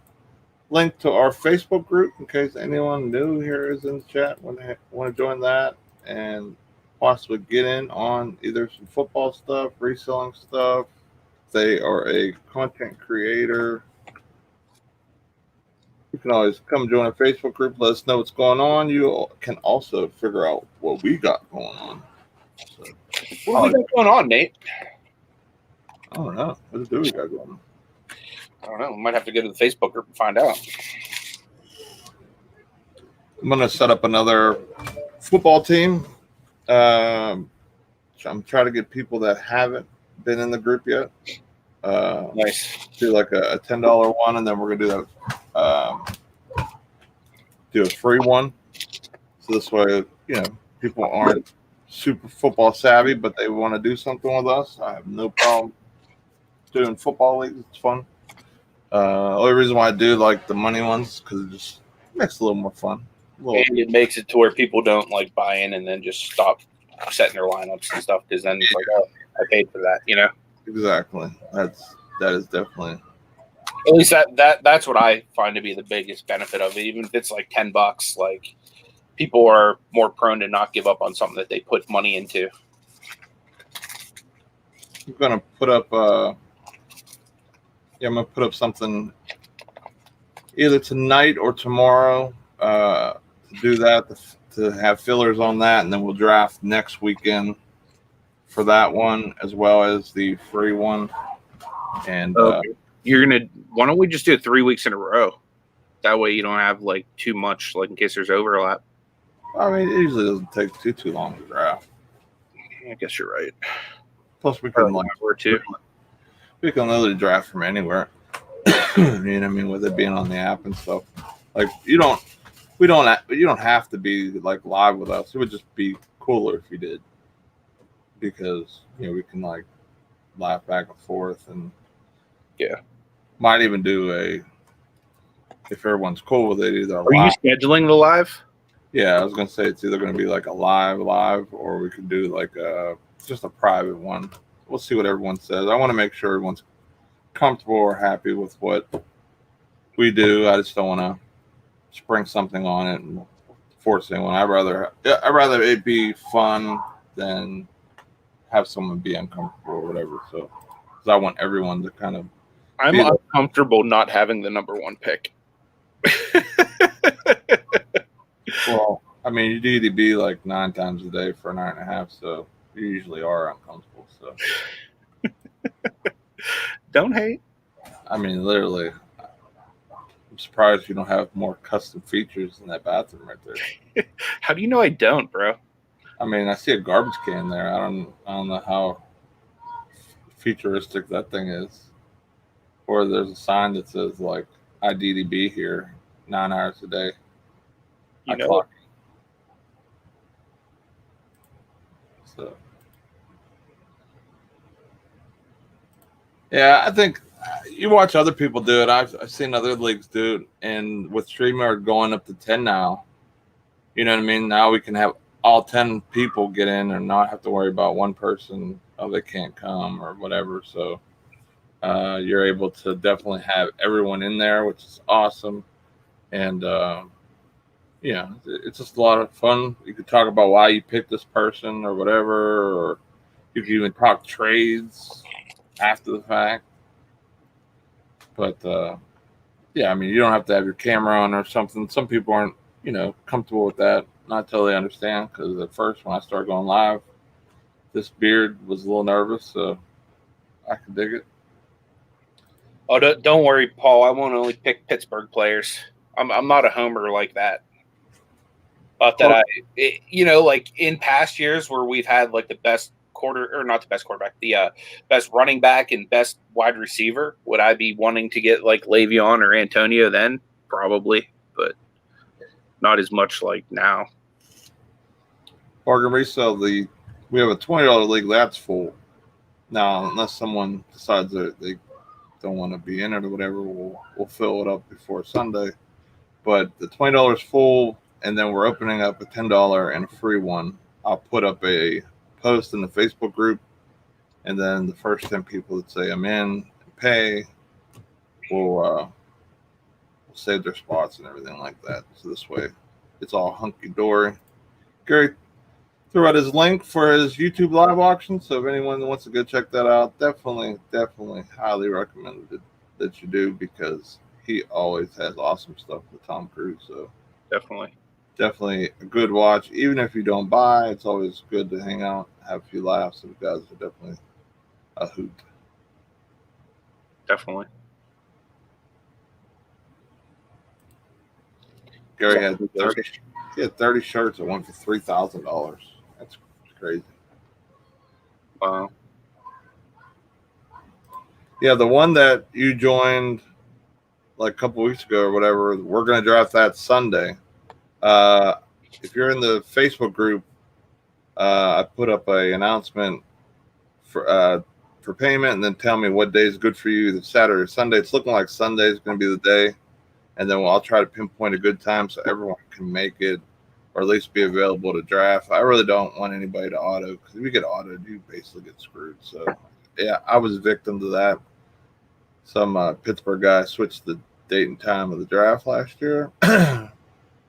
link to our Facebook group in case anyone new here is in the chat when they want to join that and possibly get in on either some football stuff, reselling stuff. If they are a content creator, you can always come join a Facebook group. Let us know what's going on. You can also figure out what we got going on. So, what do we got going on, Nate? I don't know. What do we got going on? I don't know. We might have to go to the Facebook group and find out. I'm going to set up another football team. I'm trying to get people that haven't been in the group yet. Nice. Do like a $10 one, and then we're going to do a free one. So this way, people aren't super football savvy, but they want to do something with us. I have no problem doing football leagues. It's fun. Only reason why I do like the money ones because it just makes it a little more fun. And it makes it to where people don't like buy in and then just stop setting their lineups and stuff because then it's like, oh, I paid for that, Exactly. That is definitely. At least that's what I find to be the biggest benefit of it. Even if it's like $10, like people are more prone to not give up on something that they put money into. I'm gonna put up. I'm gonna put up something either tonight or tomorrow to do that. To have fillers on that, and then we'll draft next weekend for that one as well as the free one. And why don't we just do it 3 weeks in a row? That way you don't have like too much, like in case there's overlap. I mean, it usually doesn't take too long to draft. I guess you're right. Plus, we can we can literally draft from anywhere. You know what I mean? With it being on the app and stuff, like you don't have to be like live with us. It would just be cooler if you did, because we can like laugh back and forth and might even do if everyone's cool with it, either Are you scheduling the live? Yeah, I was gonna say it's either gonna be like a live, or we could do like just a private one. We'll see what everyone says. I want to make sure everyone's comfortable or happy with what we do. I just don't want to spring something on it and force anyone. I'd rather it be fun than have someone be uncomfortable or whatever. So, because I want everyone to kind of. I'm uncomfortable not having the number one pick. Well, I mean, you need to be like 9 times a day for an hour and a half, so you usually are uncomfortable. So, don't hate. I mean, literally, I'm surprised you don't have more custom features in that bathroom right there. How do you know I don't, bro? I mean, I see a garbage can there. I don't know how futuristic that thing is. Or there's a sign that says like IDDB here, 9 hours a day. So, yeah, I think you watch other people do it. I've seen other leagues do it, and with StreamYard going up to 10 now, you know what I mean? Now we can have all 10 people get in and not have to worry about one person, they can't come or whatever. So you're able to definitely have everyone in there, which is awesome. And it's just a lot of fun. You could talk about why you picked this person or whatever, or you could even talk trades after the fact. But I mean, you don't have to have your camera on or something. Some people aren't, comfortable with that. Not totally understand, because at first when I started going live, This beard was a little nervous, so I could dig it. Oh, don't worry, Paul. I won't only pick Pittsburgh players. I'm not a homer like that. But that like in past years where we've had like the best not the best quarterback, the best running back and best wide receiver, would I be wanting to get like Le'Veon or Antonio then? Probably, but not as much like now. Bargain resale, we have a $20 league that's full. Now, unless someone decides that they don't want to be in it or whatever, we'll fill it up before Sunday. But the $20 full, and then we're opening up a $10 and a free one. I'll put up a post in the Facebook group, and then the first 10 people that say I'm in and pay will save their spots and everything like that. So this way, it's all hunky dory. Gary threw out his link for his YouTube live auction. So if anyone wants to go check that out, definitely highly recommend that you do, because he always has awesome stuff with Tom Cruise. So definitely a good watch. Even if you don't buy, it's always good to hang out, have a few laughs. And the guys are definitely a hoot. Definitely. Gary had 30 shirts that went for $3,000. That's crazy. Wow. Yeah, the one that you joined like a couple weeks ago or whatever, we're going to draft that Sunday. If you're in the Facebook group, I put up an announcement for payment, and then tell me what day is good for you. The Saturday or Sunday. It's looking like Sunday is going to be the day, and then I'll try to pinpoint a good time so everyone can make it, or at least be available to draft. I really don't want anybody to auto, because if you get autoed, you basically get screwed. So yeah, I was a victim to that. Some Pittsburgh guy switched the date and time of the draft last year,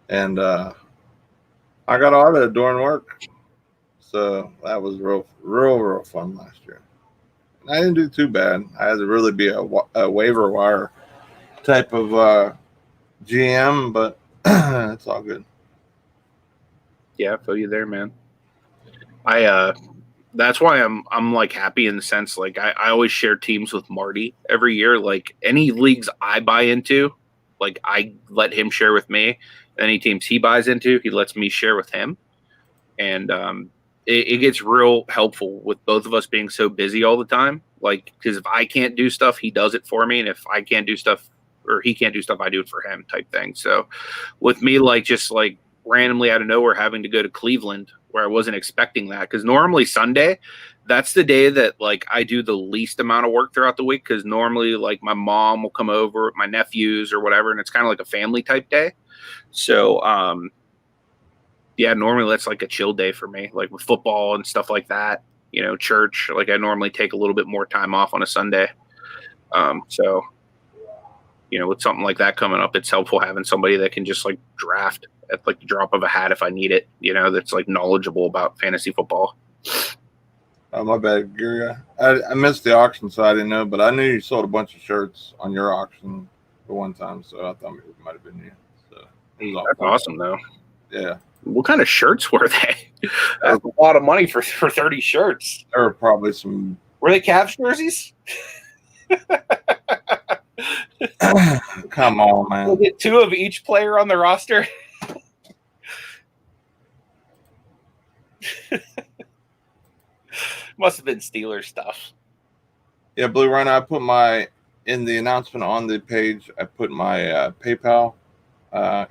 and I got audited during work. So that was real fun last year. And I didn't do too bad. I had to really be a waiver wire type of GM, but it's all good. Yeah, I feel you there, man. That's why I'm like happy in the sense, like I always share teams with Marty every year. Like any leagues I buy into, like I let him share with me. Any teams he buys into, he lets me share with him. And it gets real helpful with both of us being so busy all the time. Like, because if I can't do stuff, he does it for me. And if I can't do stuff, or he can't do stuff, I do it for him type thing. So with me, like just like randomly out of nowhere having to go to Cleveland where I wasn't expecting that, because normally Sunday, that's the day that like I do the least amount of work throughout the week, because normally like my mom will come over, my nephews or whatever, and it's kind of like a family type day. So yeah, normally that's like a chill day for me, like with football and stuff like that, you know, church. Like I normally take a little bit more time off on a Sunday. So you know, with something like that coming up, it's helpful having somebody that can just like draft at like the drop of a hat if I need it, you know, that's like knowledgeable about fantasy football. Oh, my bad, Gary. I missed the auction, so I didn't know, but I knew you sold a bunch of shirts on your auction for one time, so I thought it might have been you. So that's awesome, though. Yeah. What kind of shirts were they? That's a lot of money for 30 shirts. There were probably some. Were they Cavs jerseys? Come on, man. We'll get 2 of each player on the roster. Must have been Steelers stuff. Yeah, Blue Rhino, I put in the announcement on the page, I put my PayPal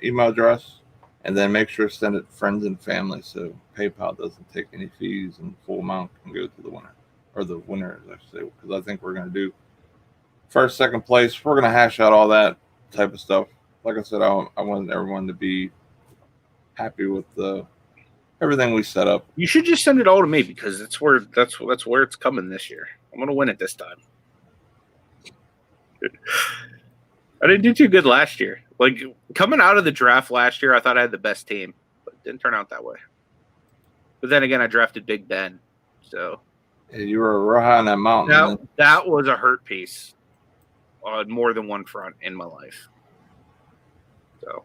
email address, and then make sure to send it to friends and family so PayPal doesn't take any fees, and full amount can go to the winner, or the winners, I should say, because I think we're going to do first, second place. We're going to hash out all that type of stuff. Like I said, I want everyone to be happy with everything we set up. You should just send it all to me, because that's where it's coming this year. I'm going to win it this time. I didn't do too good last year. Like coming out of the draft last year, I thought I had the best team, but it didn't turn out that way. But then again, I drafted Big Ben, so yeah, you were real high on that mountain. That was a hurt piece on more than one front in my life. So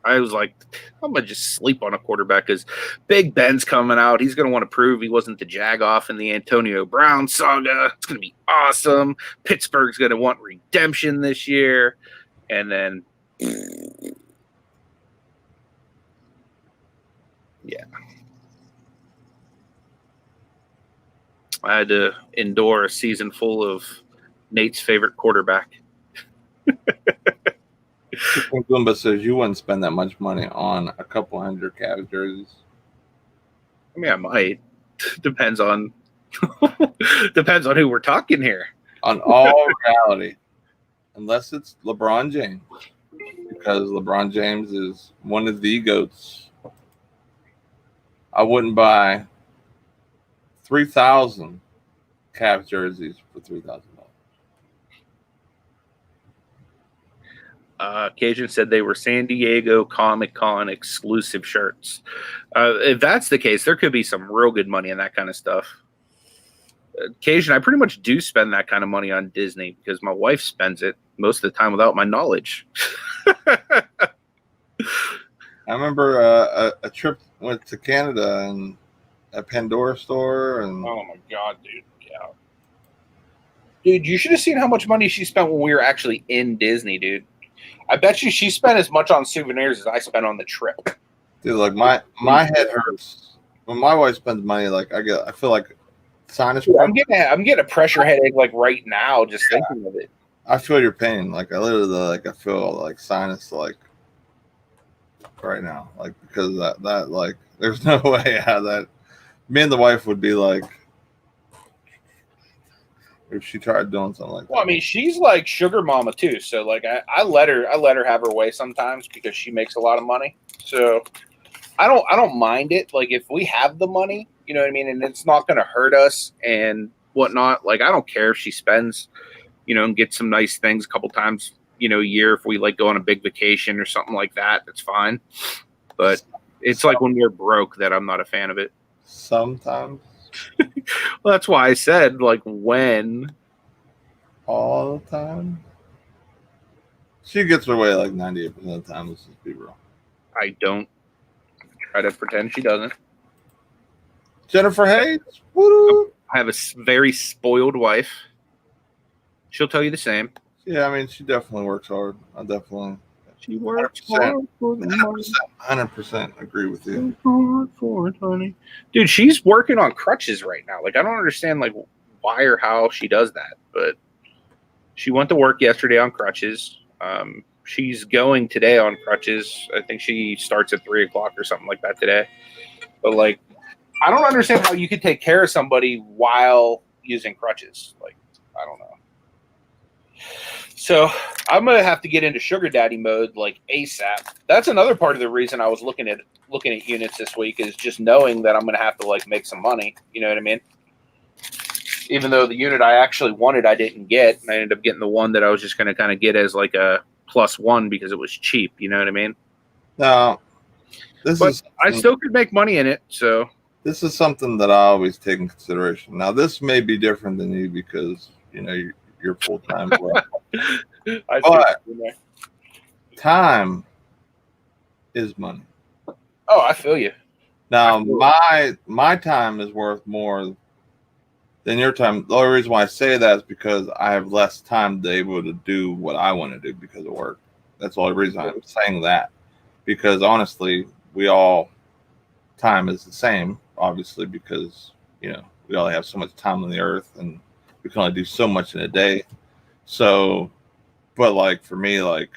I was like, I'm going to just sleep on a quarterback because Big Ben's coming out. He's going to want to prove he wasn't the jag-off in the Antonio Brown saga. It's going to be awesome. Pittsburgh's going to want redemption this year. And then, yeah. I had to endure a season full of Nate's favorite quarterback. Goomba says you wouldn't spend that much money on a couple hundred Cavs jerseys. I mean, I might. Depends on who we're talking here. On all reality, unless it's LeBron James, because LeBron James is one of the GOATs. I wouldn't buy 3,000 Cavs jerseys for $3,000. Cajun said they were San Diego Comic-Con exclusive shirts. If that's the case, there could be some real good money in that kind of stuff. Cajun, I pretty much do spend that kind of money on Disney because my wife spends it most of the time without my knowledge. I remember a trip went to Canada and a Pandora store. And oh, my God, dude. Yeah. Dude, you should have seen how much money she spent when we were actually in Disney, dude. I bet you she spent as much on souvenirs as I spent on the trip. Dude, like my head hurts when my wife spends money. Like I feel like sinus. Dude, I'm getting a pressure headache like right now just thinking of it. I feel your pain. Like I literally I feel like sinus like right now. Like because that like there's no way how that me and the wife would be like if she tried doing something like that. Well, I mean, she's like sugar mama too. So like I let her have her way sometimes because she makes a lot of money. So I don't mind it. Like if we have the money, you know what I mean, and it's not gonna hurt us and whatnot. Like I don't care if she spends, and gets some nice things a couple times, a year if we like go on a big vacation or something like that, that's fine. But it's like when we're broke that I'm not a fan of it. Sometimes. Well, that's why I said like when. All the time. She gets her way like 98% of the time. Let's just be real. I don't try to pretend she doesn't. Jennifer Hayes. Woo! I have a very spoiled wife. She'll tell you the same. Yeah, I mean, she definitely works hard. I definitely. She works hard for the money. 100% agree with you. Hard for it, honey. Dude, she's working on crutches right now. Like, I don't understand like why or how she does that, but she went to work yesterday on crutches. She's going today on crutches. I think she starts at 3:00 or something like that today. But like, I don't understand how you could take care of somebody while using crutches. Like, I don't know. So I'm gonna have to get into sugar daddy mode like ASAP. That's another part of the reason I was looking at units this week is just knowing that I'm gonna have to like make some money. You know what I mean? Even though the unit I actually wanted I didn't get, and I ended up getting the one that I was just gonna kind of get as like a +1 because it was cheap. You know what I mean? No, I still could make money in it. So this is something that I always take in consideration. Now this may be different than you because you're full time. But time is money. Oh, I feel you. Now my time is worth more than your time. The only reason why I say that is because I have less time to be able to do what I want to do because of work. That's the only reason I'm saying that. Because honestly, time is the same, obviously, because we all have so much time on the earth and we can only do so much in a day. So, but like for me, like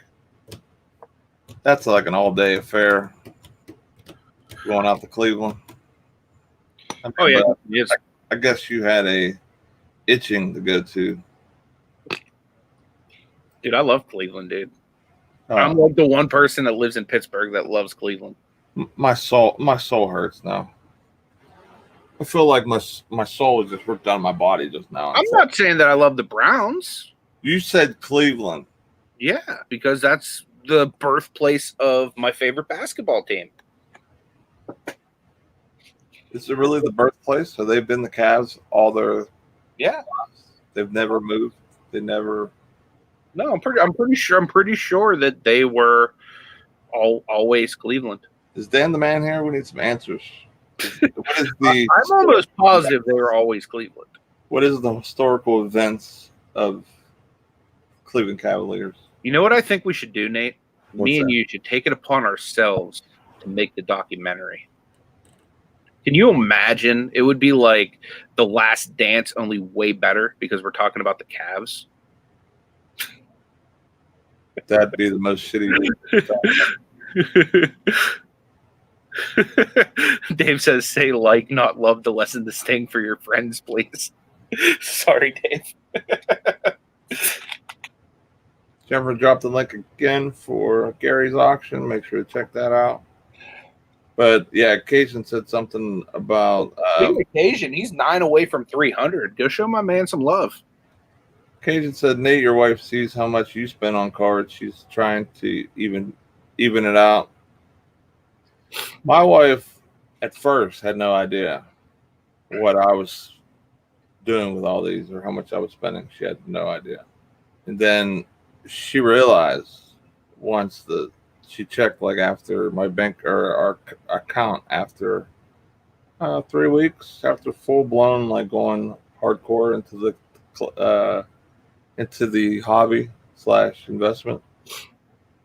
that's like an all-day affair. Going out to Cleveland. I mean, oh yeah, yes. I guess you had a itching to go to. Dude, I love Cleveland, dude. I'm like the one person that lives in Pittsburgh that loves Cleveland. My soul hurts now. I feel like my soul was just ripped out of my body just now. I'm not saying that I love the Browns. You said Cleveland. Yeah, because that's the birthplace of my favorite basketball team. Is it really the birthplace? Have they been the Cavs all their lives? They've never moved. They never. No, I'm pretty sure that they were Always Cleveland. Is Dan the man here? We need some answers. What is the? I'm almost positive they were always Cleveland. What is the historical events of Cleveland Cavaliers? You know what I think we should do, Nate? What's Me and that? you should take it upon ourselves to make the documentary. Can you imagine? It would be like The Last Dance, only way better because we're talking about the Cavs. That'd be the most shitty. Dave says, say like, not love to lessen the sting for your friends, please. Sorry, Dave. Jennifer dropped the link again for Gary's auction. Make sure to check that out. But yeah, Cajun said something about Big occasion. He's 9 away from 300. Go show my man some love. Cajun said, Nate, your wife sees how much you spend on cards. She's trying to even it out. My wife at first had no idea what I was doing with all these or how much I was spending. She had no idea. And then she realized once she checked like after my bank or our account after 3 weeks after full blown like going hardcore into the hobby / investment.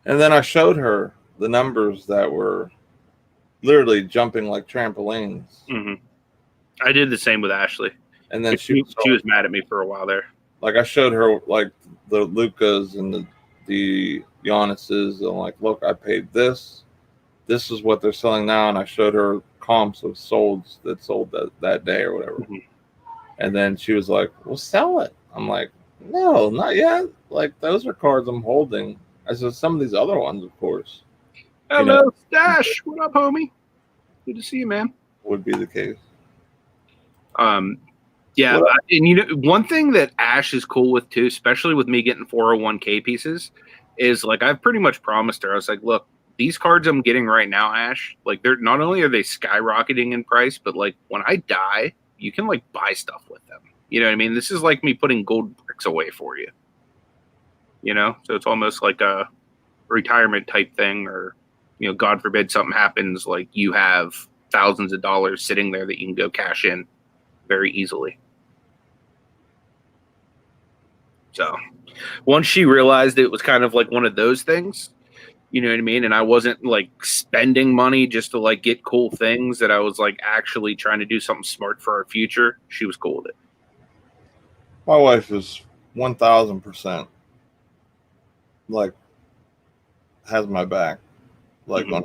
And then I showed her the numbers that were literally jumping like trampolines. Mm-hmm. I did the same with Ashley. And then she was mad at me for a while there. Like I showed her like the Lucas and the Giannis's, and like, look, I paid this. This is what they're selling now, and I showed her comps of sold that day or whatever. Mm-hmm. And then she was like, "Well, sell it." I'm like, "No, not yet. Like those are cards I'm holding." I said, "Some of these other ones, of course." Hello, Stash. What up, homie? Good to see you, man. Would be the case. Yeah, and one thing that Ash is cool with too, especially with me getting 401k pieces, is like I've pretty much promised her. I was like, look, these cards I'm getting right now, Ash, like they're not only are they skyrocketing in price, but like when I die, you can like buy stuff with them. You know what I mean? This is like me putting gold bricks away for you. So it's almost like a retirement type thing, or God forbid something happens, like you have thousands of dollars sitting there that you can go cash in very easily. So once she realized it was kind of like one of those things, you know what I mean? And I wasn't like spending money just to like get cool things, that I was like actually trying to do something smart for our future. She was cool with it. My wife is 1,000% like has my back, like on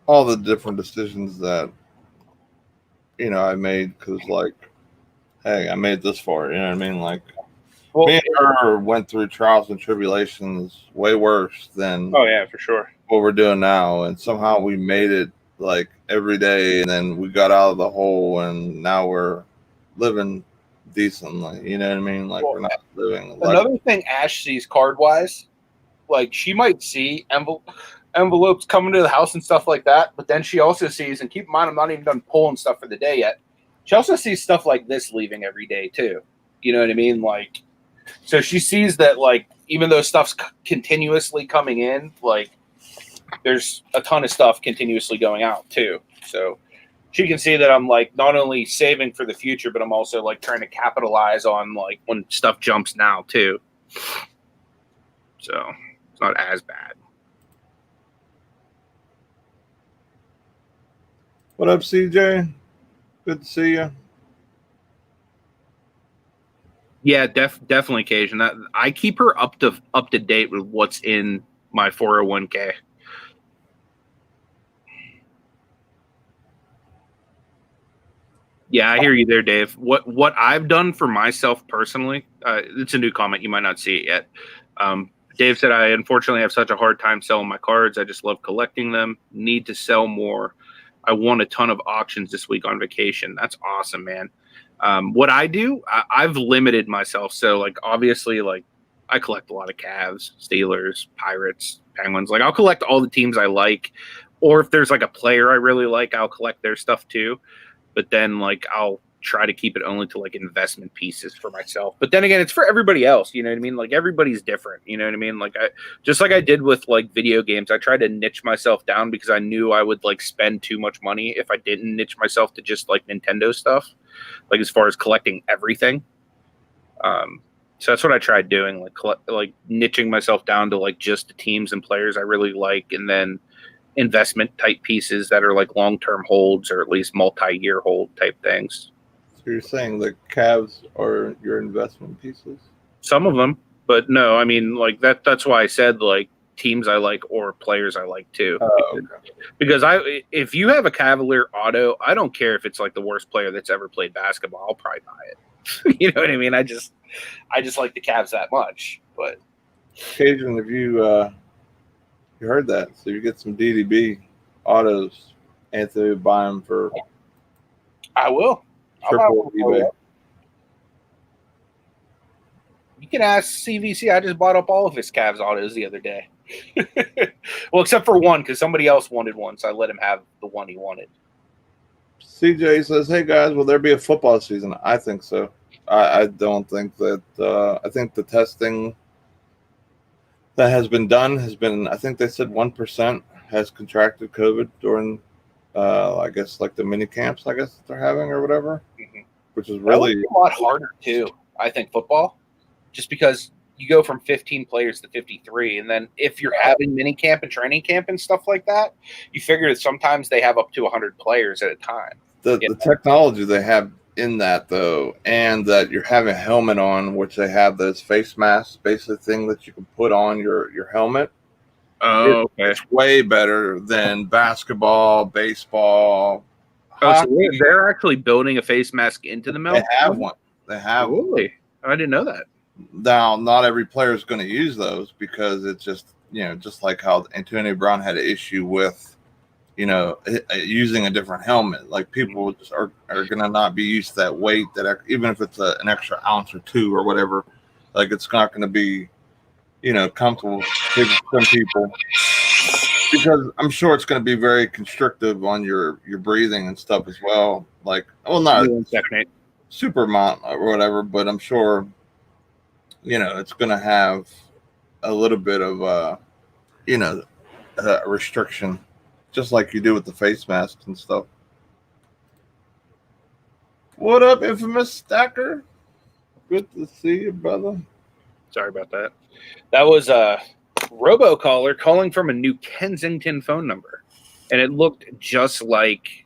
all the different decisions that I made, because like, hey, I made this far. You know what I mean? Like, me and her went through trials and tribulations way worse than for sure what we're doing now, and somehow we made it like every day, and then we got out of the hole, and now we're living decently. You know what I mean? Like, we're not living. Another thing Ash sees card wise, like she might see envelopes coming to the house and stuff like that, but then she also sees, and keep in mind, I'm not even done pulling stuff for the day yet. She also sees stuff like this leaving every day too. You know what I mean? Like, so she sees that, like, even though stuff's continuously coming in, like, there's a ton of stuff continuously going out too. So she can see that I'm like not only saving for the future, but I'm also like trying to capitalize on like when stuff jumps now too. So it's not as bad. What up, CJ? Good to see you. Yeah, definitely, Cajun. I keep her up to date with what's in my 401k. Yeah, I hear you there, Dave. What I've done for myself personally, it's a new comment. You might not see it yet. Dave said, I unfortunately have such a hard time selling my cards. I just love collecting them. Need to sell more. I won a ton of auctions this week on vacation. That's awesome, man. What I do, I've limited myself. So, like, obviously, like, I collect a lot of Cavs, Steelers, Pirates, Penguins. Like, I'll collect all the teams I like. Or if there's, like, a player I really like, I'll collect their stuff, too. But then, like, I'll try to keep it only to like investment pieces for myself. But then again, it's for everybody else. You know what I mean? Like everybody's different. You know what I mean? Like I did with like video games, I tried to niche myself down because I knew I would like spend too much money if I didn't niche myself to just like Nintendo stuff, like as far as collecting everything. So that's what I tried doing, like niching myself down to like just the teams and players I really like, and then investment type pieces that are like long-term holds or at least multi-year hold type things. So you're saying the Cavs are your investment pieces? Some of them, but no, I mean like that's why I said like teams I like or players I like too. Okay. Because if you have a Cavalier auto, I don't care if it's like the worst player that's ever played basketball, I'll probably buy it. You know what I mean? I just like the Cavs that much. But Cajun, if you heard that, so you get some DDB autos, Anthony would buy them for I will. triple eBay. You can ask CVC. I just bought up all of his Cavs autos the other day. Well, except for one, because somebody else wanted one, so I let him have the one he wanted. CJ says, "Hey guys, will there be a football season?" I think so. I don't think that. I think the testing that has been done has been. I think they said 1% has contracted COVID during, I guess like the mini camps. I guess that they're having or whatever, which is really a lot harder too. I think football, just because you go from 15 players to 53, and then if you're having mini camp and training camp and stuff like that, you figure that sometimes they have up to 100 players at a time. The technology they have in that though, and that you're having a helmet on, which they have those face masks, basically thing that you can put on your helmet. Oh, okay. It's way better than basketball, baseball. Oh, so they're actually building a face mask into the mouth? They have one. They have really? One. I didn't know that. Now, not every player is going to use those because it's just, just like how Antonio Brown had an issue with, using a different helmet. Like people just are going to not be used to that weight, that even if it's an extra ounce or two or whatever, like it's not going to be, comfortable for some people, because I'm sure it's going to be very constrictive on your breathing and stuff as well. Like, well, not super amount or whatever, but I'm sure, it's going to have a little bit of, a restriction, just like you do with the face masks and stuff. What up, infamous stacker? Good to see you, brother. Sorry about that. That was a robocaller calling from a New Kensington phone number, and it looked just like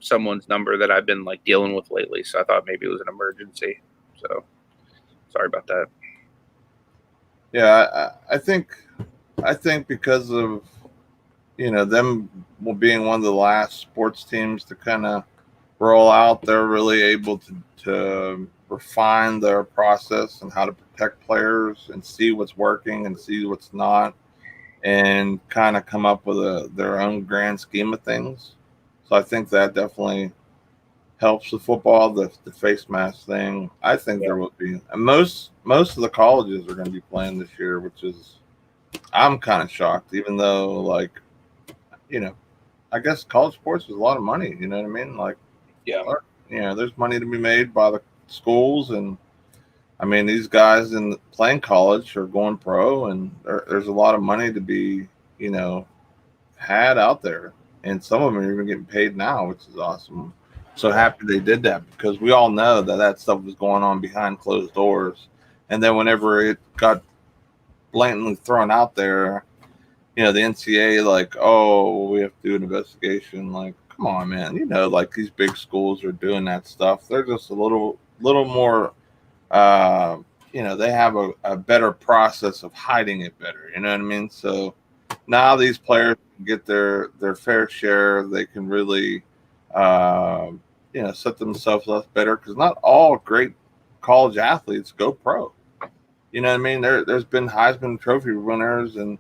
someone's number that I've been like dealing with lately. So I thought maybe it was an emergency. So sorry about that. Yeah, I think because of them being one of the last sports teams to kind of roll out, they're really able to refine their process and how to protect players and see what's working and see what's not, and kind of come up with their own grand scheme of things. So I think that definitely helps with football. The face mask thing, I think there will be. And most of the colleges are going to be playing this year, which is, I'm kind of shocked, even though, like, I guess college sports is a lot of money. You know what I mean? Like, there's money to be made by the schools, and I mean, these guys playing college are going pro, and there's a lot of money to be, had out there, and some of them are even getting paid now, which is awesome. So happy they did that, because we all know that stuff was going on behind closed doors, and then whenever it got blatantly thrown out there, the NCAA, like, oh, we have to do an investigation. Like, come on, man. Like these big schools are doing that stuff. They're just a little more, they have a better process of hiding it better. You know what I mean? So now these players can get their fair share. They can really, set themselves up better, because not all great college athletes go pro. You know what I mean? There's been Heisman Trophy winners and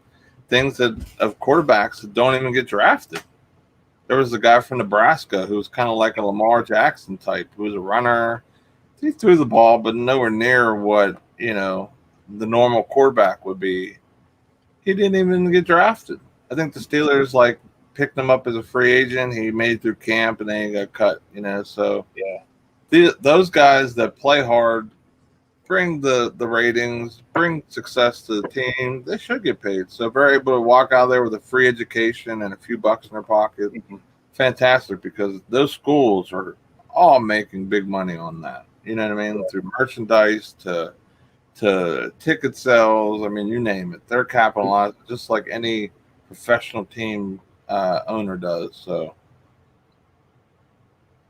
things of quarterbacks that don't even get drafted. There was a guy from Nebraska who was kind of like a Lamar Jackson type, who was a runner. He threw the ball, but nowhere near what, the normal quarterback would be. He didn't even get drafted. I think the Steelers picked him up as a free agent. He made it through camp and then he got cut, So those guys that play hard, bring the ratings, bring success to the team, they should get paid. So if they're able to walk out there with a free education and a few bucks in their pocket, fantastic, because those schools are all making big money on that. You know what I mean? Through merchandise to ticket sales. I mean, you name it. They're capitalized just like any professional team owner does. So,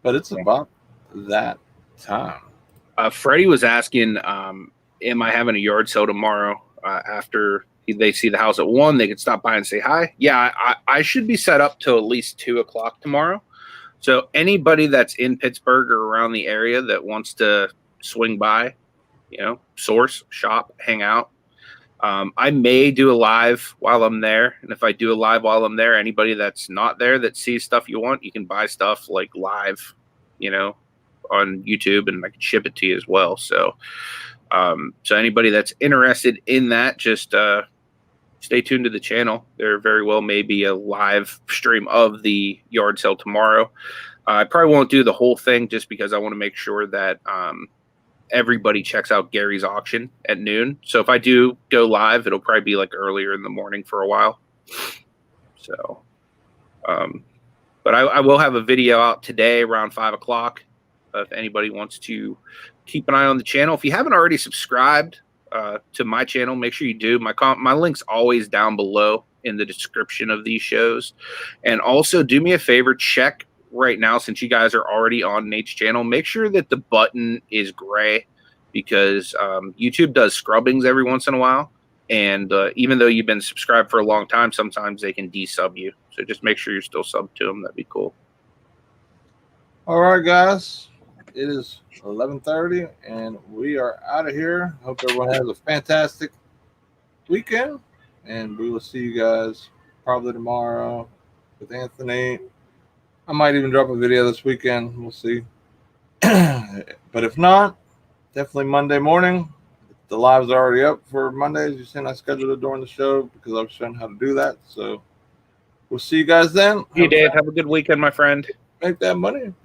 but it's about that time. Freddie was asking, am I having a yard sale tomorrow? After they see the house at 1, they could stop by and say hi. Yeah, I should be set up till at least 2 o'clock tomorrow. So anybody that's in Pittsburgh or around the area that wants to swing by, source, shop, hang out. I may do a live while I'm there. And if I do a live while I'm there, anybody that's not there that sees stuff you want, you can buy stuff like live, on YouTube, and I can ship it to you as well. So, so anybody that's interested in that, just stay tuned to the channel. There very well may be a live stream of the yard sale tomorrow. I probably won't do the whole thing just because I want to make sure that everybody checks out Gary's auction at noon. So if I do go live, it'll probably be like earlier in the morning for a while. So, but I will have a video out today around 5 o'clock. If anybody wants to keep an eye on the channel. If you haven't already subscribed to my channel, make sure you do. My link's always down below in the description of these shows. And also do me a favor, check right now, since you guys are already on Nate's channel, make sure that the button is gray, because YouTube does scrubbings every once in a while. And even though you've been subscribed for a long time, sometimes they can desub you. So just make sure you're still subbed to them. That'd be cool. All right, guys. It is 11:30, and we are out of here. Hope everyone has a fantastic weekend, and we will see you guys probably tomorrow with Anthony. I might even drop a video this weekend. We'll see. But if not, definitely Monday morning. The live's are already up for Mondays. You seen I scheduled it during the show because I was showing how to do that. So we'll see you guys then. Hey, Dave. Have a good weekend, my friend. Make that money.